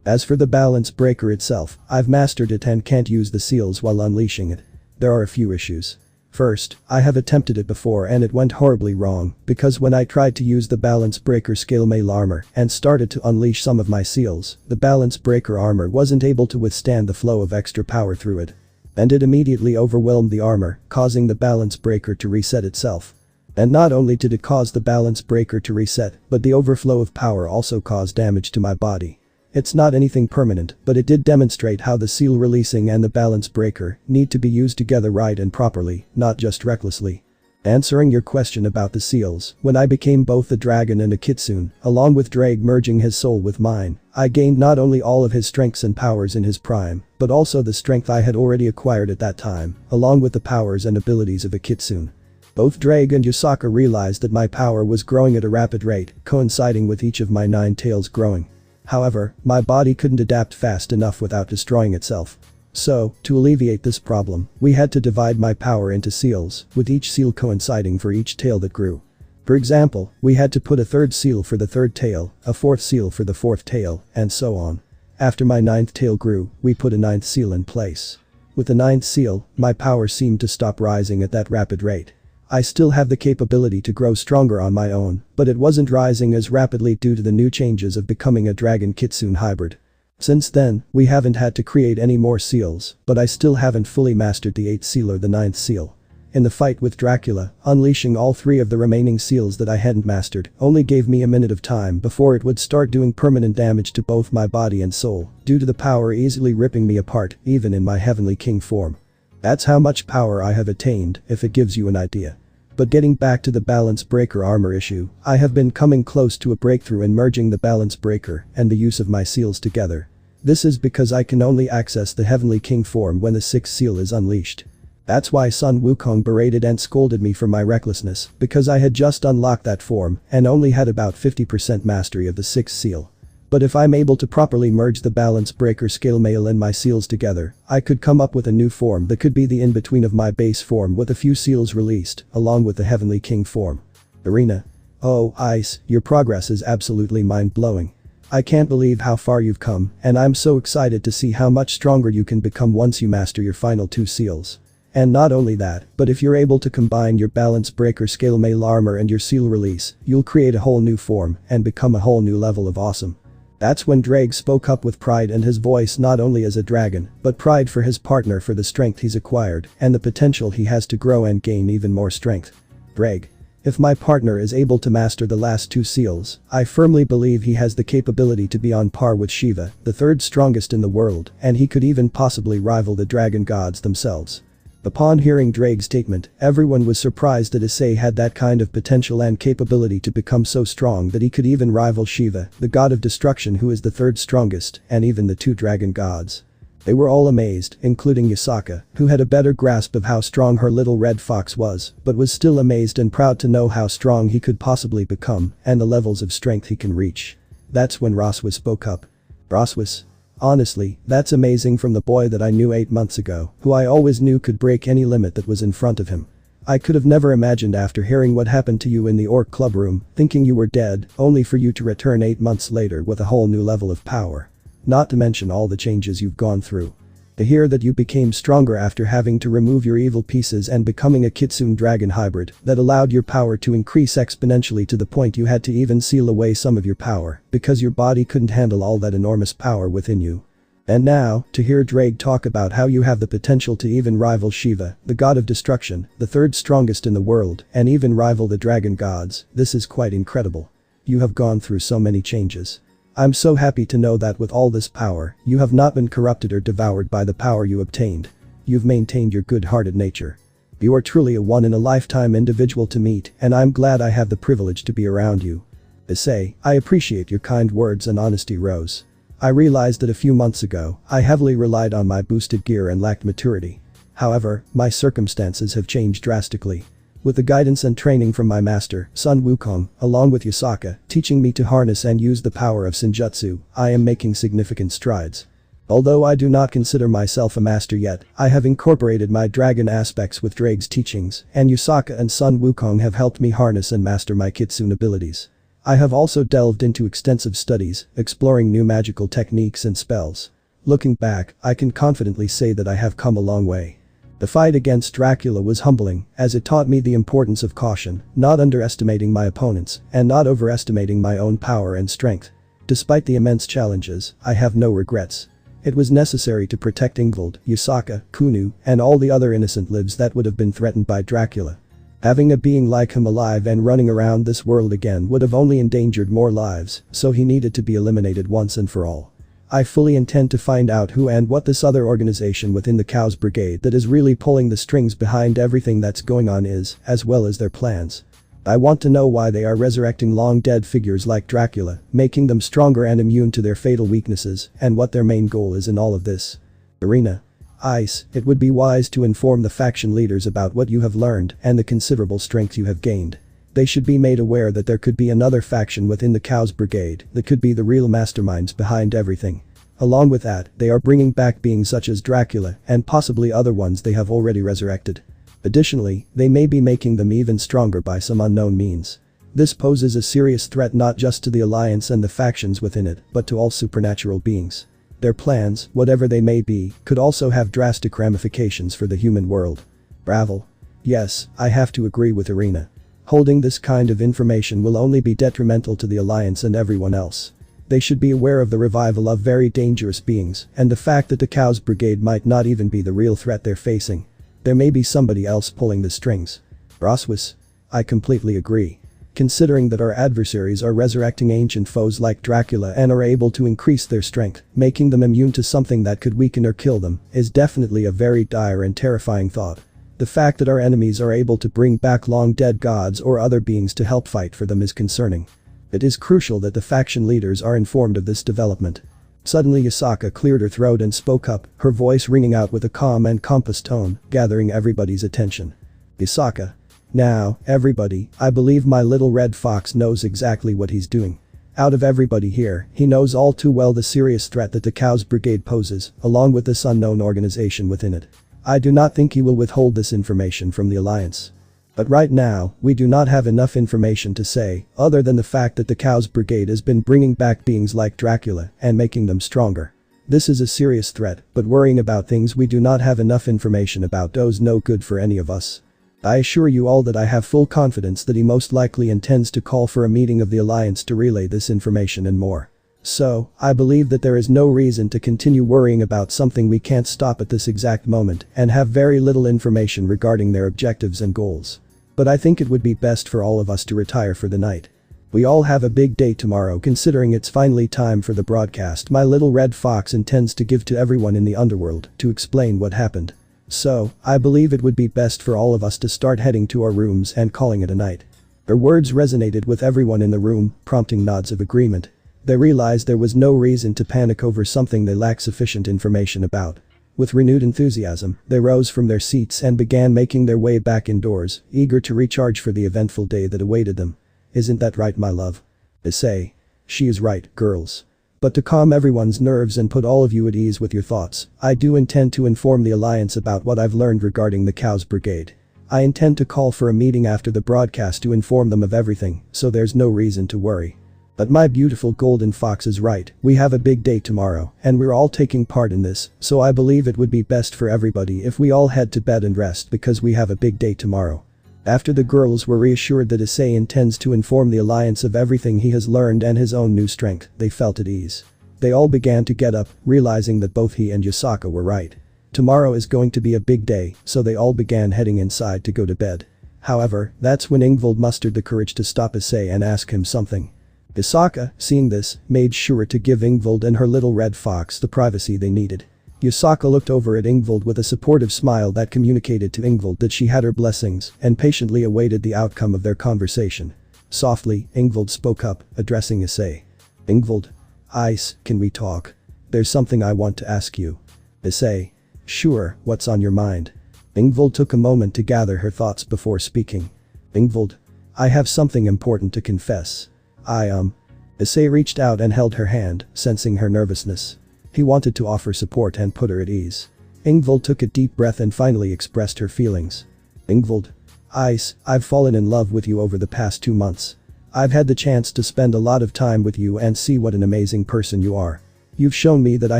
As for the balance breaker itself, I've mastered it and can't use the seals while unleashing it. There are a few issues. First, I have attempted it before and it went horribly wrong, because when I tried to use the balance breaker scale mail armor and started to unleash some of my seals, the balance breaker armor wasn't able to withstand the flow of extra power through it. And it immediately overwhelmed the armor, causing the balance breaker to reset itself. And not only did it cause the balance breaker to reset, but the overflow of power also caused damage to my body. It's not anything permanent, but it did demonstrate how the seal releasing and the balance breaker need to be used together right and properly, not just recklessly. Answering your question about the seals, when I became both a dragon and a kitsune, along with Drake merging his soul with mine, I gained not only all of his strengths and powers in his prime, but also the strength I had already acquired at that time, along with the powers and abilities of a kitsune. Both Drake and Yusaka realized that my power was growing at a rapid rate, coinciding with each of my 9 tails growing. However, my body couldn't adapt fast enough without destroying itself. So, to alleviate this problem, we had to divide my power into seals, with each seal coinciding for each tail that grew. For example, we had to put a 3rd seal for the 3rd tail, a 4th seal for the 4th tail, and so on. After my 9th tail grew, we put a 9th seal in place. With the 9th seal, my power seemed to stop rising at that rapid rate. I still have the capability to grow stronger on my own, but it wasn't rising as rapidly due to the new changes of becoming a dragon kitsune hybrid. Since then, we haven't had to create any more seals, but I still haven't fully mastered the 8th seal or the 9th seal. In the fight with Dracula, unleashing all 3 of the remaining seals that I hadn't mastered only gave me a minute of time before it would start doing permanent damage to both my body and soul, due to the power easily ripping me apart, even in my Heavenly King form. That's how much power I have attained, if it gives you an idea. But getting back to the balance breaker armor issue, I have been coming close to a breakthrough in merging the balance breaker and the use of my seals together. This is because I can only access the Heavenly King form when the 6th seal is unleashed. That's why Sun Wukong berated and scolded me for my recklessness, because I had just unlocked that form and only had about 50% mastery of the 6th seal. But if I'm able to properly merge the balance breaker scale mail and my seals together, I could come up with a new form that could be the in-between of my base form with a few seals released, along with the Heavenly King form. Arena. Oh, Ice, your progress is absolutely mind-blowing. I can't believe how far you've come, and I'm so excited to see how much stronger you can become once you master your final 2 seals. And not only that, but if you're able to combine your balance breaker scale mail armor and your seal release, you'll create a whole new form and become a whole new level of awesome. That's when Drake spoke up with pride in his voice, not only as a dragon, but pride for his partner for the strength he's acquired and the potential he has to grow and gain even more strength. Drake. If my partner is able to master the last 2 seals, I firmly believe he has the capability to be on par with Shiva, the 3rd strongest in the world, and he could even possibly rival the dragon gods themselves. Upon hearing Drake's statement, everyone was surprised that Issei had that kind of potential and capability to become so strong that he could even rival Shiva, the god of destruction who is the 3rd strongest, and even the 2 dragon gods. They were all amazed, including Yusaka, who had a better grasp of how strong her little red fox was, but was still amazed and proud to know how strong he could possibly become and the levels of strength he can reach. That's when Rias spoke up. Rias. Honestly, that's amazing from the boy that I knew 8 months ago, who I always knew could break any limit that was in front of him. I could have never imagined after hearing what happened to you in the Orc Club room, thinking you were dead, only for you to return 8 months later with a whole new level of power. Not to mention all the changes you've gone through. To hear that you became stronger after having to remove your evil pieces and becoming a kitsune dragon hybrid that allowed your power to increase exponentially to the point you had to even seal away some of your power because your body couldn't handle all that enormous power within you. And now, to hear Drake talk about how you have the potential to even rival Shiva, the god of destruction, the 3rd strongest in the world, and even rival the dragon gods, this is quite incredible. You have gone through so many changes. I'm so happy to know that with all this power, you have not been corrupted or devoured by the power you obtained. You've maintained your good-hearted nature. You are truly a one-in-a-lifetime individual to meet, and I'm glad I have the privilege to be around you. Issei, I appreciate your kind words and honesty, Rose. I realized that a few months ago, I heavily relied on my boosted gear and lacked maturity. However, my circumstances have changed drastically. With the guidance and training from my master, Sun Wukong, along with Yusaka, teaching me to harness and use the power of Senjutsu, I am making significant strides. Although I do not consider myself a master yet, I have incorporated my dragon aspects with Drake's teachings, and Yusaka and Sun Wukong have helped me harness and master my kitsune abilities. I have also delved into extensive studies, exploring new magical techniques and spells. Looking back, I can confidently say that I have come a long way. The fight against Dracula was humbling, as it taught me the importance of caution, not underestimating my opponents, and not overestimating my own power and strength. Despite the immense challenges, I have no regrets. It was necessary to protect Ingvild, Yusaka, Kunu, and all the other innocent lives that would have been threatened by Dracula. Having a being like him alive and running around this world again would have only endangered more lives, so he needed to be eliminated once and for all. I fully intend to find out who and what this other organization within the Chaos Brigade that is really pulling the strings behind everything that's going on is, as well as their plans. I want to know why they are resurrecting long-dead figures like Dracula, making them stronger and immune to their fatal weaknesses, and what their main goal is in all of this. Arena. Ice, it would be wise to inform the faction leaders about what you have learned and the considerable strength you have gained. They should be made aware that there could be another faction within the Chaos Brigade that could be the real masterminds behind everything. Along with that, they are bringing back beings such as Dracula and possibly other ones they have already resurrected. Additionally, they may be making them even stronger by some unknown means. This poses a serious threat not just to the Alliance and the factions within it, but to all supernatural beings. Their plans, whatever they may be, could also have drastic ramifications for the human world. Bravo. Yes, I have to agree with Arena. Holding this kind of information will only be detrimental to the Alliance and everyone else. They should be aware of the revival of very dangerous beings and the fact that the Chaos Brigade might not even be the real threat they're facing. There may be somebody else pulling the strings. Roswis. I completely agree. Considering that our adversaries are resurrecting ancient foes like Dracula and are able to increase their strength, making them immune to something that could weaken or kill them, is definitely a very dire and terrifying thought. The fact that our enemies are able to bring back long-dead gods or other beings to help fight for them is concerning. It is crucial that the faction leaders are informed of this development. Suddenly Yusaka cleared her throat and spoke up, her voice ringing out with a calm and compass tone, gathering everybody's attention. Yusaka. Now, everybody, I believe my little red fox knows exactly what he's doing. Out of everybody here, he knows all too well the serious threat that the Chaos Brigade poses, along with this unknown organization within it. I do not think he will withhold this information from the Alliance. But right now, we do not have enough information to say, other than the fact that the Chaos Brigade has been bringing back beings like Dracula and making them stronger. This is a serious threat, but worrying about things we do not have enough information about does no good for any of us. I assure you all that I have full confidence that he most likely intends to call for a meeting of the Alliance to relay this information and more. So, I believe that there is no reason to continue worrying about something we can't stop at this exact moment and have very little information regarding their objectives and goals. But I think it would be best for all of us to retire for the night. We all have a big day tomorrow considering it's finally time for the broadcast my little red fox intends to give to everyone in the underworld to explain what happened. So, I believe it would be best for all of us to start heading to our rooms and calling it a night. Her words resonated with everyone in the room, prompting nods of agreement. They realized there was no reason to panic over something they lacked sufficient information about. With renewed enthusiasm, they rose from their seats and began making their way back indoors, eager to recharge for the eventful day that awaited them. Isn't that right, my love? Issei. She is right, girls. But to calm everyone's nerves and put all of you at ease with your thoughts, I do intend to inform the Alliance about what I've learned regarding the Chaos Brigade. I intend to call for a meeting after the broadcast to inform them of everything, so there's no reason to worry. But my beautiful golden fox is right, we have a big day tomorrow, and we're all taking part in this, so I believe it would be best for everybody if we all head to bed and rest because we have a big day tomorrow. After the girls were reassured that Issei intends to inform the Alliance of everything he has learned and his own new strength, they felt at ease. They all began to get up, realizing that both he and Yusaka were right. Tomorrow is going to be a big day, so they all began heading inside to go to bed. However, that's when Ingvild mustered the courage to stop Issei and ask him something. Yusaka, seeing this, made sure to give Ingvild and her little red fox the privacy they needed. Yusaka looked over at Ingvild with a supportive smile that communicated to Ingvild that she had her blessings and patiently awaited the outcome of their conversation. Softly, Ingvild spoke up, addressing Issei. Ingvild. Ice, can we talk? There's something I want to ask you. Issei. Sure, what's on your mind? Ingvild took a moment to gather her thoughts before speaking. Ingvild. I have something important to confess. Issei reached out and held her hand, sensing her nervousness. He wanted to offer support and put her at ease. Ingvild took a deep breath and finally expressed her feelings. Ingvild. Ice, I've fallen in love with you over the past 2 months. I've had the chance to spend a lot of time with you and see what an amazing person you are. You've shown me that I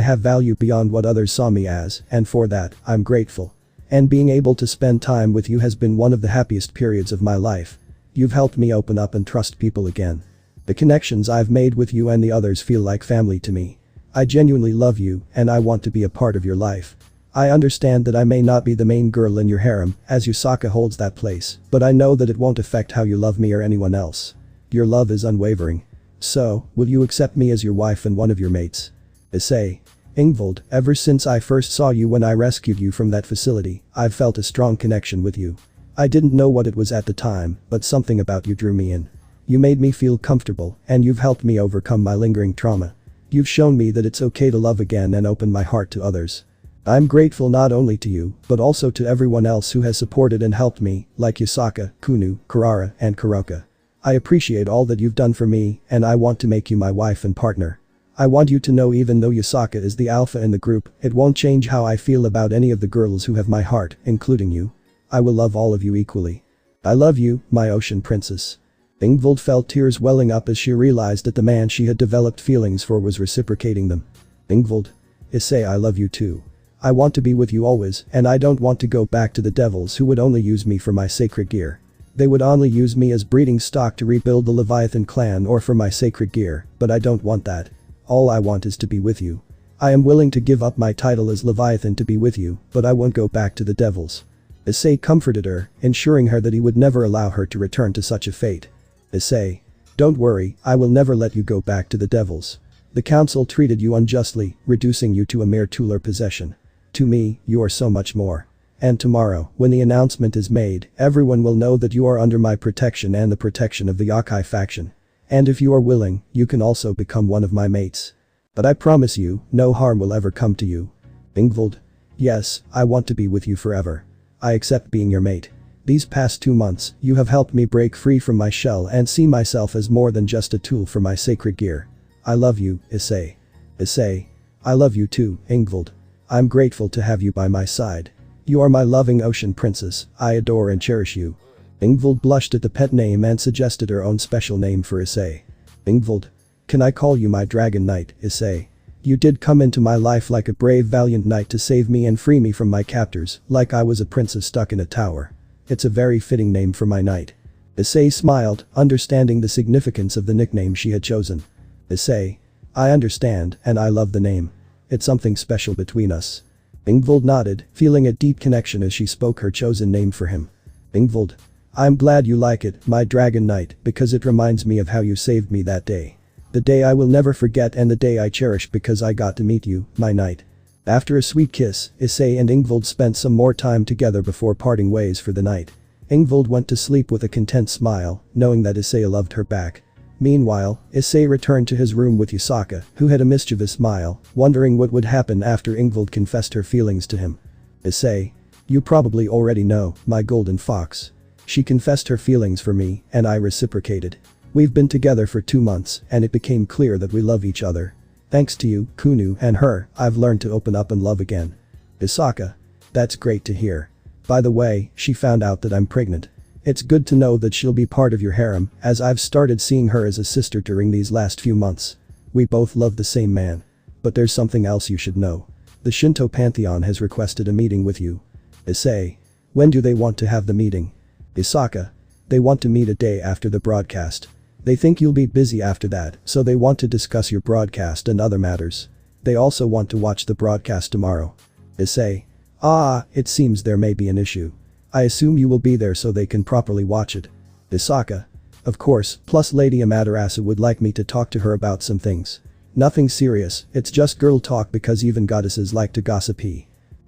have value beyond what others saw me as, and for that, I'm grateful. And being able to spend time with you has been one of the happiest periods of my life. You've helped me open up and trust people again. The connections I've made with you and the others feel like family to me. I genuinely love you, and I want to be a part of your life. I understand that I may not be the main girl in your harem, as Yusaka holds that place, but I know that it won't affect how you love me or anyone else. Your love is unwavering. So, will you accept me as your wife and one of your mates? Issei. Ingvald, ever since I first saw you when I rescued you from that facility, I've felt a strong connection with you. I didn't know what it was at the time, but something about you drew me in. You made me feel comfortable, and you've helped me overcome my lingering trauma. You've shown me that it's okay to love again and open my heart to others. I'm grateful not only to you, but also to everyone else who has supported and helped me, like Yusaka, Kunu, Karara, and Kuroka. I appreciate all that you've done for me, and I want to make you my wife and partner. I want you to know even though Yusaka is the alpha in the group, it won't change how I feel about any of the girls who have my heart, including you. I will love all of you equally. I love you, my ocean princess. Ingvald felt tears welling up as she realized that the man she had developed feelings for was reciprocating them. Ingvald. Issei, I love you too. I want to be with you always, and I don't want to go back to the devils who would only use me for my sacred gear. They would only use me as breeding stock to rebuild the Leviathan clan or for my sacred gear, but I don't want that. All I want is to be with you. I am willing to give up my title as Leviathan to be with you, but I won't go back to the devils. Issei comforted her, ensuring her that he would never allow her to return to such a fate. Issei. Don't worry, I will never let you go back to the devils. The council treated you unjustly, reducing you to a mere tool or possession. To me, you are so much more. And tomorrow, when the announcement is made, everyone will know that you are under my protection and the protection of the YŌKAI faction. And if you are willing, you can also become one of my mates. But I promise you, no harm will ever come to you. Ingvald. Yes, I want to be with you forever. I accept being your mate. These past 2 months, you have helped me break free from my shell and see myself as more than just a tool for my sacred gear. I love you, Issei. Issei. I love you too, Ingvald. I'm grateful to have you by my side. You are my loving ocean princess, I adore and cherish you. Ingvald blushed at the pet name and suggested her own special name for Issei. Ingvald. Can I call you my dragon knight, Issei? You did come into my life like a brave valiant knight to save me and free me from my captors, like I was a princess stuck in a tower. It's a very fitting name for my knight. Issei smiled, understanding the significance of the nickname she had chosen. Issei. I understand, and I love the name. It's something special between us. Ingvald nodded, feeling a deep connection as she spoke her chosen name for him. Ingvald. I'm glad you like it, my dragon knight, because it reminds me of how you saved me that day. The day I will never forget and the day I cherish because I got to meet you, my knight. After a sweet kiss, Issei and Ingvald spent some more time together before parting ways for the night. Ingvald went to sleep with a content smile, knowing that Issei loved her back. Meanwhile, Issei returned to his room with Yusaka, who had a mischievous smile, wondering what would happen after Ingvald confessed her feelings to him. Issei. You probably already know, my golden fox. She confessed her feelings for me, and I reciprocated. We've been together for 2 months, and it became clear that we love each other. Thanks to you, Kunu, and her, I've learned to open up and love again. Yusaka. That's great to hear. By the way, she found out that I'm pregnant. It's good to know that she'll be part of your harem, as I've started seeing her as a sister during these last few months. We both love the same man. But there's something else you should know. The Shinto Pantheon has requested a meeting with you. Issei. When do they want to have the meeting? Yusaka. They want to meet a day after the broadcast. They think you'll be busy after that, so they want to discuss your broadcast and other matters. They also want to watch the broadcast tomorrow. Issei. Ah, it seems there may be an issue. I assume you will be there so they can properly watch it. Yusaka. Of course, plus Lady Amaterasu would like me to talk to her about some things. Nothing serious, it's just girl talk because even goddesses like to gossip.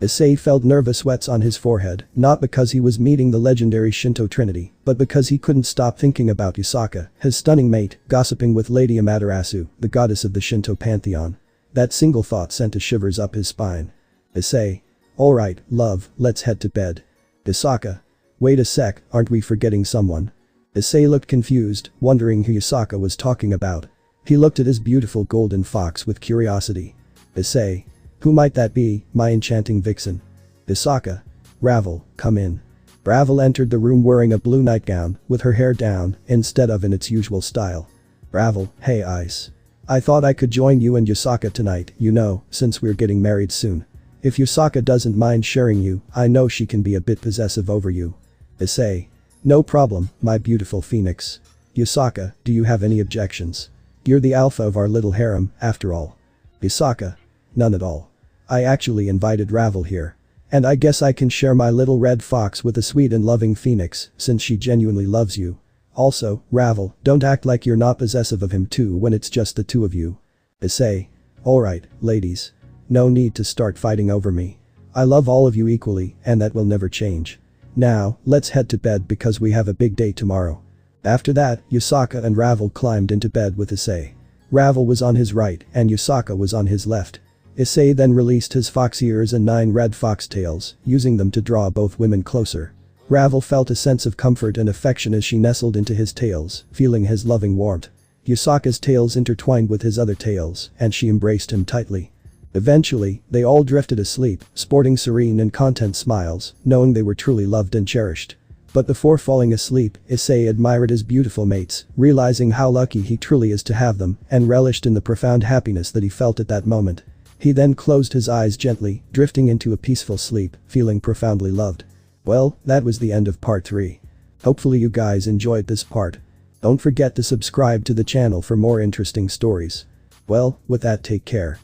Issei felt nervous sweats on his forehead, not because he was meeting the legendary Shinto Trinity, but because he couldn't stop thinking about Yusaka, his stunning mate, gossiping with Lady Amaterasu, the goddess of the Shinto pantheon. That single thought sent a shivers up his spine. Issei. Alright, love, let's head to bed. Yusaka. Wait a sec, aren't we forgetting someone? Issei looked confused, wondering who Yusaka was talking about. He looked at his beautiful golden fox with curiosity. Issei. Who might that be, my enchanting vixen? Yusaka. Ravel, come in. Ravel entered the room wearing a blue nightgown, with her hair down, instead of in its usual style. Ravel, hey Ice. I thought I could join you and Yusaka tonight, you know, since we're getting married soon. If Yusaka doesn't mind sharing you, I know she can be a bit possessive over you. Issei. No problem, my beautiful phoenix. Yusaka, do you have any objections? You're the alpha of our little harem, after all. Yusaka. None at all. I actually invited Ravel here. And I guess I can share my little red fox with a sweet and loving phoenix, since she genuinely loves you. Also, Ravel, don't act like you're not possessive of him too when it's just the two of you. Issei. Alright, ladies. No need to start fighting over me. I love all of you equally, and that will never change. Now, let's head to bed because we have a big day tomorrow. After that, Yusaka and Ravel climbed into bed with Issei. Ravel was on his right and Yusaka was on his left. Issei then released his fox ears and 9 red fox tails, using them to draw both women closer. Ravel felt a sense of comfort and affection as she nestled into his tails, feeling his loving warmth. Yusaka's tails intertwined with his other tails, and she embraced him tightly. Eventually, they all drifted asleep, sporting serene and content smiles, knowing they were truly loved and cherished. But before falling asleep, Issei admired his beautiful mates, realizing how lucky he truly is to have them, and relished in the profound happiness that he felt at that moment. He then closed his eyes gently, drifting into a peaceful sleep, feeling profoundly loved. Well, that was the end of part 3. Hopefully you guys enjoyed this part. Don't forget to subscribe to the channel for more interesting stories. Well, with that, take care.